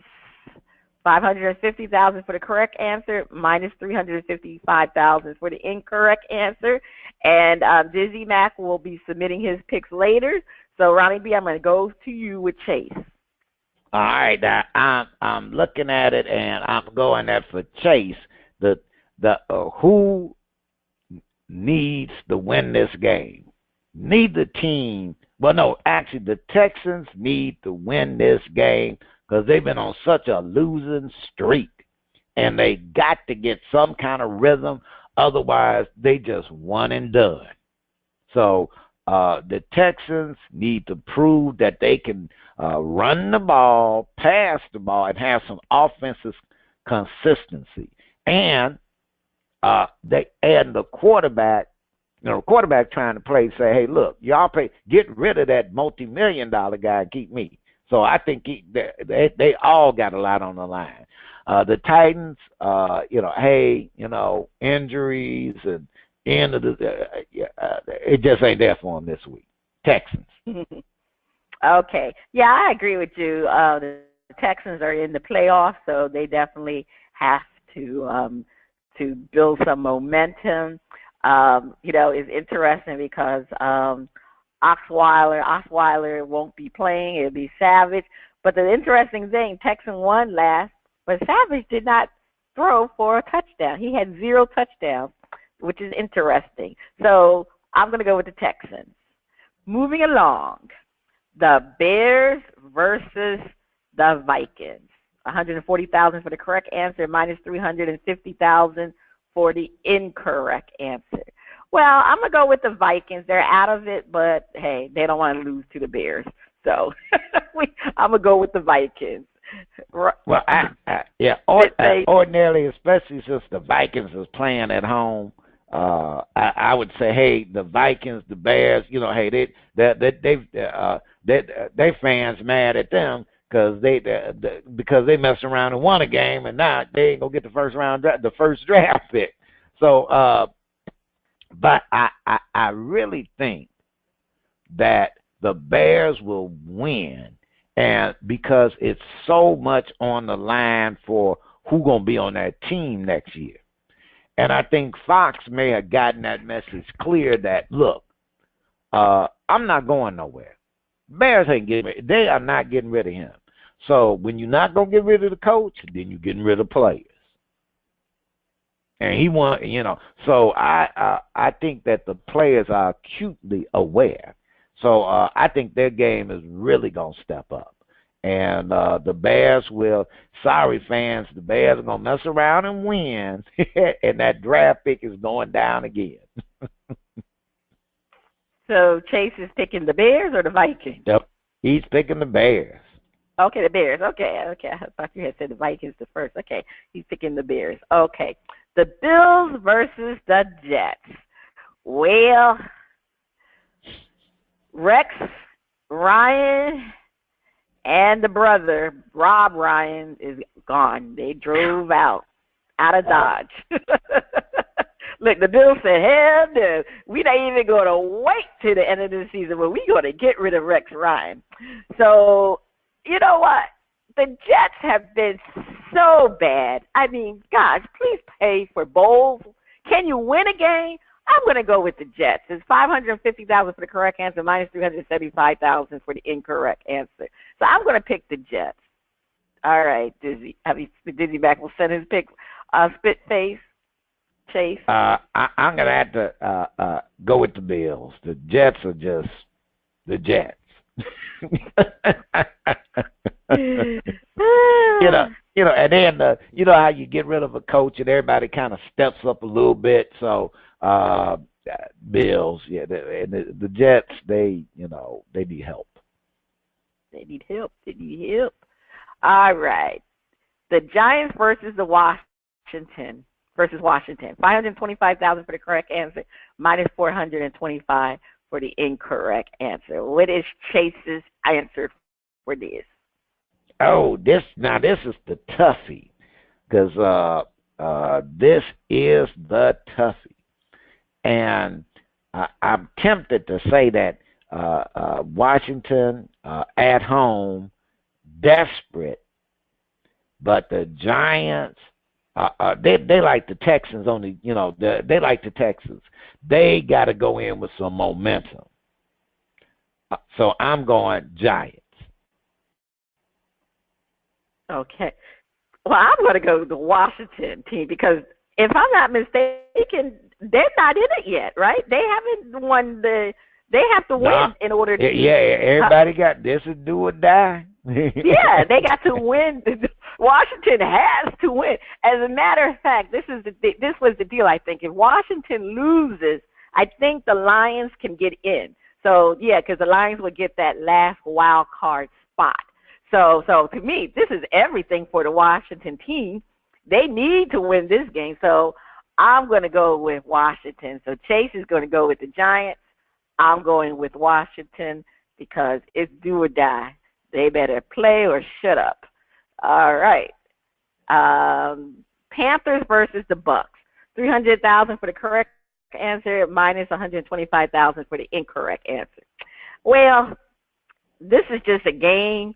550,000 for the correct answer, minus 355,000 for the incorrect answer. And Dizzy Mac will be submitting his picks later. So, Ronnie B., I'm going to go to you with Chase. All right, I'm looking at it, and I'm going there for Chase. The who needs to win this game? Neither team. Well, no, actually, the Texans need to win this game because they've been on such a losing streak, and they got to get some kind of rhythm. Otherwise, they just one and done. So the Texans need to prove that they can run the ball, pass the ball, and have some offensive consistency. And the quarterback, quarterback trying to play, say, hey, look, y'all get rid of that multi-million-dollar guy and keep me. So I think they all got a lot on the line. The Titans, injuries and end of it just ain't there for them this week. Texans. Okay. Yeah, I agree with you. The Texans are in the playoffs, so they definitely have to to build some momentum. It's interesting because Osweiler won't be playing. It'll be Savage. But the interesting thing, Texan won last, but Savage did not throw for a touchdown. He had 0 touchdowns, which is interesting. So I'm going to go with the Texans. Moving along, the Bears versus the Vikings. 140,000 for the correct answer, minus 350,000 for the incorrect answer. Well, I'm going to go with the Vikings. They're out of it, but, hey, they don't want to lose to the Bears. So I'm going to go with the Vikings. Well, ordinarily, especially since the Vikings is playing at home, I would say, hey, the Vikings, the Bears, hey, they fans mad at them because they messed around and won a game, and now they ain't gonna get the first draft pick. So, but I really think that the Bears will win, and because it's so much on the line for who gonna be on that team next year. And I think Fox may have gotten that message clear that, look, I'm not going nowhere. Bears they are not getting rid of him. So when you're not going to get rid of the coach, then you're getting rid of players. And he won, So I think that the players are acutely aware. So I think their game is really going to step up. And the Bears will, sorry fans, the Bears are going to mess around and win, and that draft pick is going down again. So Chase is picking the Bears or the Vikings? Yep, he's picking the Bears. Okay, the Bears. Okay. I thought you had said the Vikings the first. Okay, he's picking the Bears. Okay, the Bills versus the Jets. Well, Rex Ryan and the brother, Rob Ryan, is gone. They drove out of Dodge. Look, the Bills said, hell no, we not even going to wait till the end of the season when we're going to get rid of Rex Ryan. So, you know what? The Jets have been so bad. I mean, gosh, please pay for bowls. Can you win a game? I'm going to go with the Jets. It's 550,000 for the correct answer, minus 375,000 for the incorrect answer. So I'm going to pick the Jets. All right, Dizzy. Dizzy back will send his pick. Spitface, Chase. I'm going to have to go with the Bills. The Jets are just the Jets. And then how you get rid of a coach and everybody kind of steps up a little bit. So Bills, the Jets, they need help. They need help. All right, the Giants versus Washington. 525,000 for the correct answer, minus 425 for the incorrect answer. What is Chase's answer for this? Oh, this is the toughie, because this is the toughie, and I'm tempted to say that Washington at home, desperate, but the Giants, they like the Texans only. They like the Texans. They got to go in with some momentum. So I'm going Giants. Okay. Well, I'm going to go with the Washington team because if I'm not mistaken, they're not in it yet, right? They haven't won they have to win in order to. Yeah, everybody got this is do or die. Yeah, they got to win. Washington has to win. As a matter of fact, this was the deal, I think. If Washington loses, I think the Lions can get in. So, yeah, because the Lions would get that last wild card spot. So to me, this is everything for the Washington team. They need to win this game. So I'm going to go with Washington. So Chase is going to go with the Giants. I'm going with Washington because it's do or die. They better play or shut up. All right. Panthers versus the Bucks. 300,000 for the correct answer, minus 125,000 for the incorrect answer. Well, this is just a game.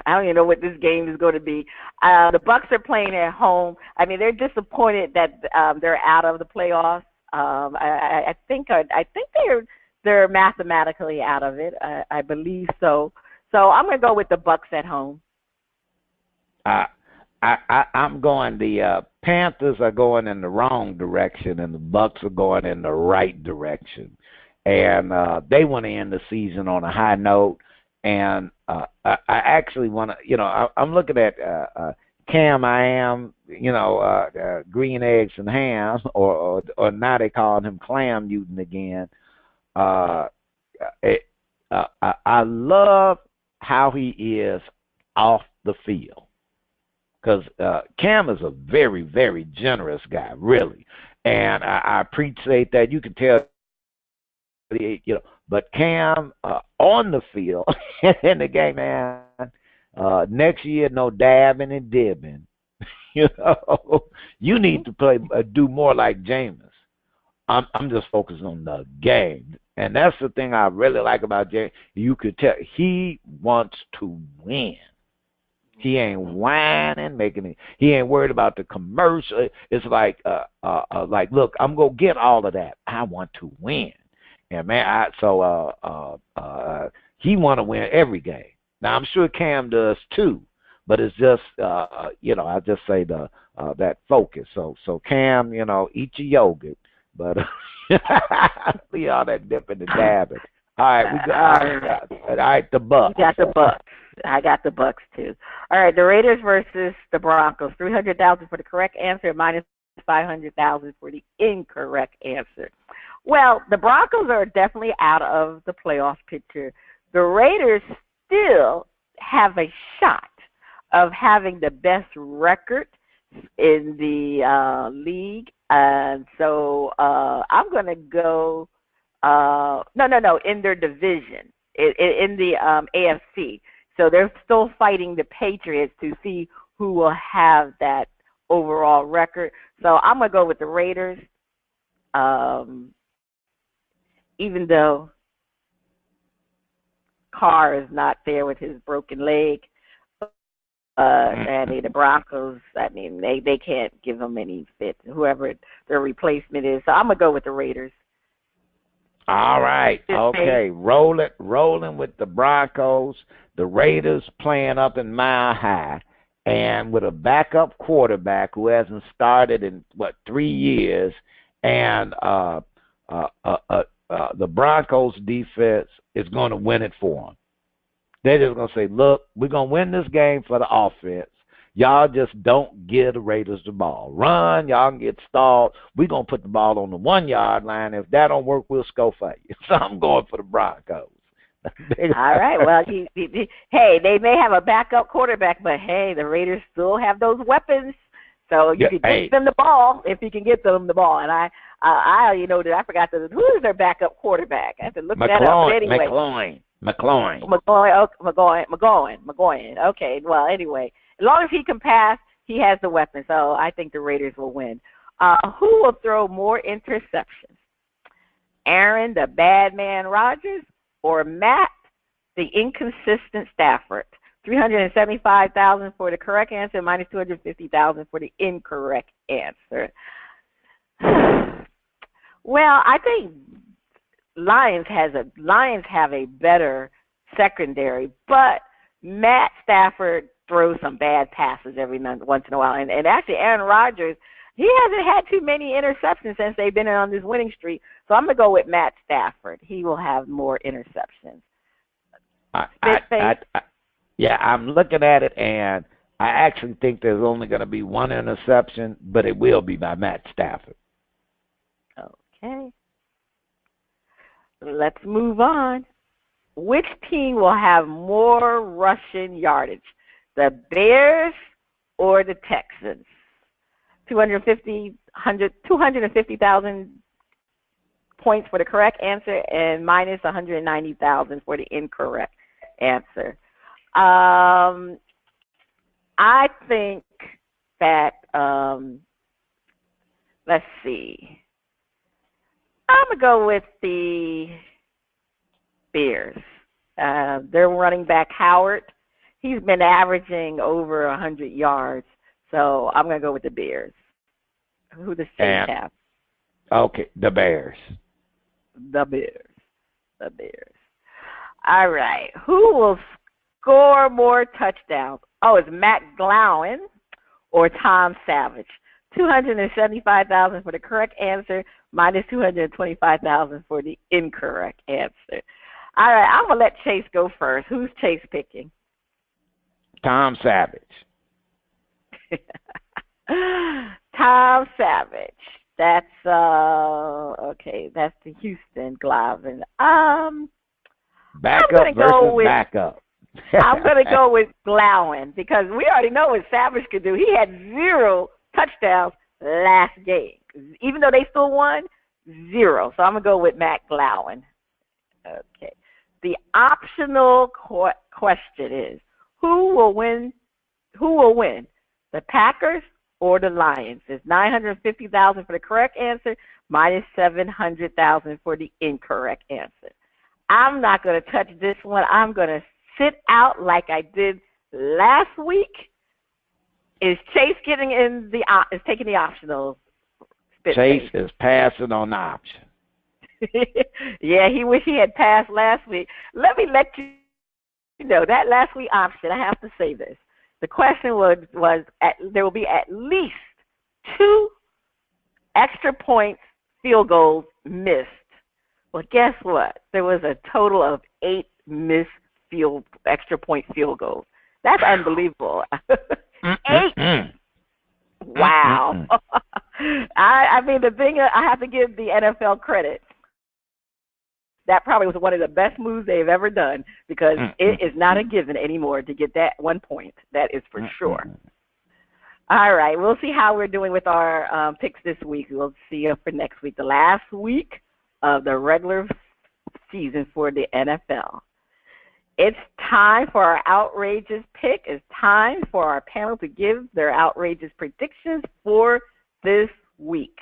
I don't even know what this game is going to be. The Bucks are playing at home. I mean, they're disappointed that they're out of the playoffs. I think they're mathematically out of it. I believe so. So I'm going to go with the Bucks at home. I'm going. The Panthers are going in the wrong direction, and the Bucks are going in the right direction. And they want to end the season on a high note. And I actually want to, I'm looking at Cam. I am, green eggs and ham, or now they calling him Clam Newton again. I love how he is off the field, because Cam is a very, very generous guy, really, and I appreciate that. You can tell, but Cam on the field in the game, man. Next year, no dabbing and dibbing. You need to do more like Jameis. I'm just focused on the game. And that's the thing I really like about Jay. You could tell he wants to win. He ain't whining, making it. He ain't worried about the commercial. It's like, look, I'm gonna get all of that. I want to win, and man, he want to win every game. Now I'm sure Cam does too, but it's just, I just say that focus. So Cam, eat your yogurt, but. See all that dipping and dabbing. All right, all right, the Bucks. You got the Bucks. I got the Bucks too. All right, the Raiders versus the Broncos. 300,000 for the correct answer, minus 500,000 for the incorrect answer. Well, the Broncos are definitely out of the playoff picture. The Raiders still have a shot of having the best record in the league. And so I'm going to go, in their division, in the AFC. So they're still fighting the Patriots to see who will have that overall record. So I'm going to go with the Raiders, even though Carr is not there with his broken leg. And the Broncos, they can't give them any fit, whoever their replacement is. So I'm going to go with the Raiders. All right. Okay. Rolling with the Broncos. The Raiders playing up in Mile High. And with a backup quarterback who hasn't started in, 3 years. And the Broncos defense is going to win it for them. They're just going to say, look, we're going to win this game for the offense. Y'all just don't give the Raiders the ball. Run, y'all can get stalled. We're going to put the ball on the 1 yard line. If that don't work, we'll score for you. So I'm going for the Broncos. All right. Well, hey, they may have a backup quarterback, but, hey, the Raiders still have those weapons. So you can get them the ball if you can get them the ball. And I forgot who is their backup quarterback. I have to look that up. But anyway. McGloin. Okay. Well, anyway, as long as he can pass, he has the weapon. So I think the Raiders will win. Who will throw more interceptions? Aaron, the bad man Rodgers, or Matt, the inconsistent Stafford? 375,000 for the correct answer, minus 250,000 for the incorrect answer. Well, I think Lions have a better secondary, but Matt Stafford throws some bad passes every once in a while. And actually, Aaron Rodgers, he hasn't had too many interceptions since they've been on this winning streak. So I'm going to go with Matt Stafford. He will have more interceptions. I'm looking at it, and I actually think there's only going to be one interception, but it will be by Matt Stafford. Okay. Let's move on. Which team will have more rushing yardage, the Bears or the Texans? 250,000 points for the correct answer and minus 190,000 for the incorrect answer. I think that, let's see. I'm going to go with the Bears. Their running back, Howard, He's been averaging over 100 yards. So I'm going to go with the Bears. Who does Chase have? Okay, the Bears. The Bears. The Bears. All right. Who will score more touchdowns? Oh, it's Matt Glowen or Tom Savage. 275,000 for the correct answer, minus 225,000 for the incorrect answer. All right, I'm going to let Chase go first. Who's Chase picking? Tom Savage. Tom Savage. That's okay. That's the Houston Gloven. Backup versus backup. I'm gonna go with Glowen because we already know what Savage could do. He had 0 touchdowns last game, even though they still won 0. So I'm gonna go with Matt Glowen. Okay. The optional question is who will win? The Packers or the Lions? It's 950,000 for the correct answer, minus 700,000 for the incorrect answer. I'm not going to touch this one. I'm going to sit out like I did last week. Is Chase getting in is taking the optionals? Chase is passing on the option. Yeah, he wish he had passed last week. Let me let you know that last week option. I have to say this. The question was there will be at least 2 extra points field goals missed. Well, guess what? There was a total of 8 missed extra point field goals. That's unbelievable. 8. Wow. I mean, the thing I have to give the NFL credit. That probably was one of the best moves they've ever done because it is not a given anymore to get that 1 point. That is for sure. All right. We'll see how we're doing with our picks this week. We'll see you for next week, the last week of the regular season for the NFL. It's time for our outrageous pick. It's time for our panel to give their outrageous predictions for this week.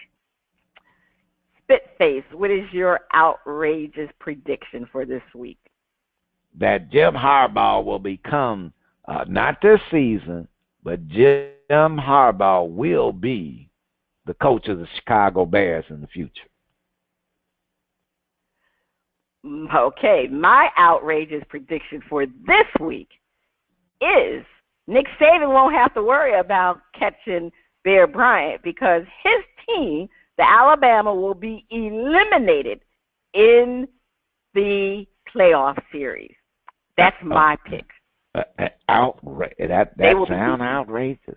Spitface, what is your outrageous prediction for this week? That Jim Harbaugh will become, not this season, but Jim Harbaugh will be the coach of the Chicago Bears in the future. Okay, my outrageous prediction for this week is Nick Saban won't have to worry about catching Bear Bryant because his team, the Alabama, will be eliminated in the playoff series. That's my pick. That sounds outrageous.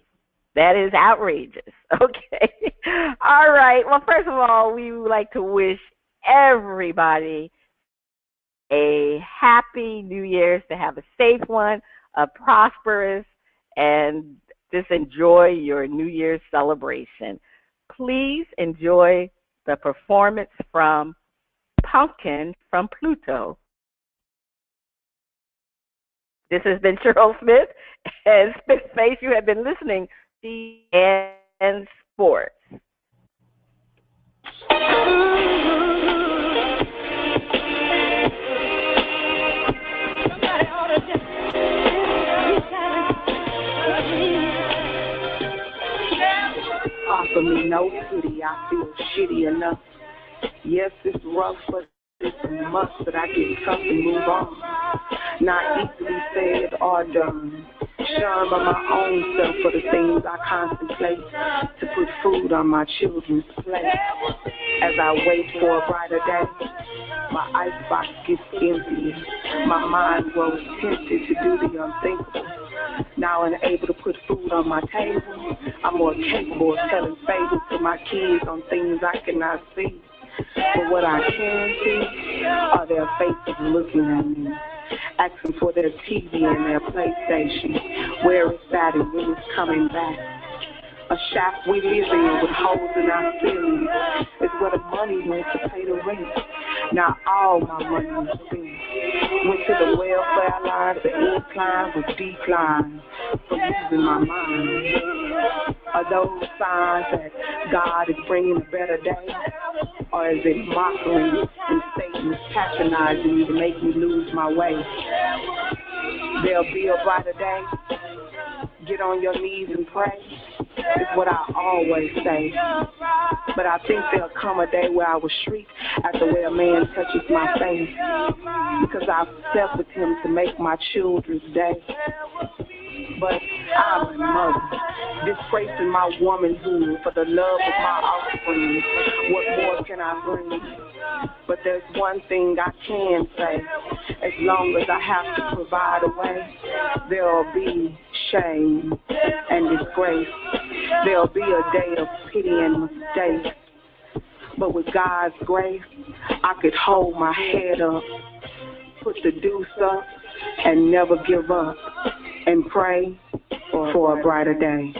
That is outrageous. Okay. All right. Well, first of all, we would like to wish everybody a happy New Year's, to have a safe one, a prosperous, and just enjoy your New Year's celebration. Please enjoy the performance from Pumpkin from Pluto. This has been Cheryl Smith and Spitface. You have been listening to and Sports. For me, no pity, I feel shitty enough. Yes, it's rough, but it's a must that I get tough and move on. Not easily said or done. Shunned by my own self for the things I contemplate to put food on my children's plate. As I wait for a brighter day, my icebox gets empty. My mind grows tempted to do the unthinkable. Now unable to put food on my table, I'm more capable of telling fables to my kids on things I cannot see. But what I can see are their faces looking at me, asking for their TV and their PlayStation, where it's at and when it's coming back. A shack we live in with holes in our ceilings is where the money went to pay the rent. Now all my money was spent. Went to the welfare line, the incline was declined for using my mind. Are those signs that God is bringing a better day? Or is it mockery and Satan patronizing me to make me lose my way? there'll be a brighter day. Get on your knees and pray, is what I always say. But I think there'll come a day where I will shriek at the way a man touches my face, because I've slept with him to make my children's day. But I'm a mother, disgracing my womanhood for the love of my offspring. What more can I bring? But there's one thing I can say. As long as I have to provide a way, there'll be shame and disgrace. There'll be a day of pity and mistake. But with God's grace, I could hold my head up, put the deuce up, and never give up, and pray for a brighter day.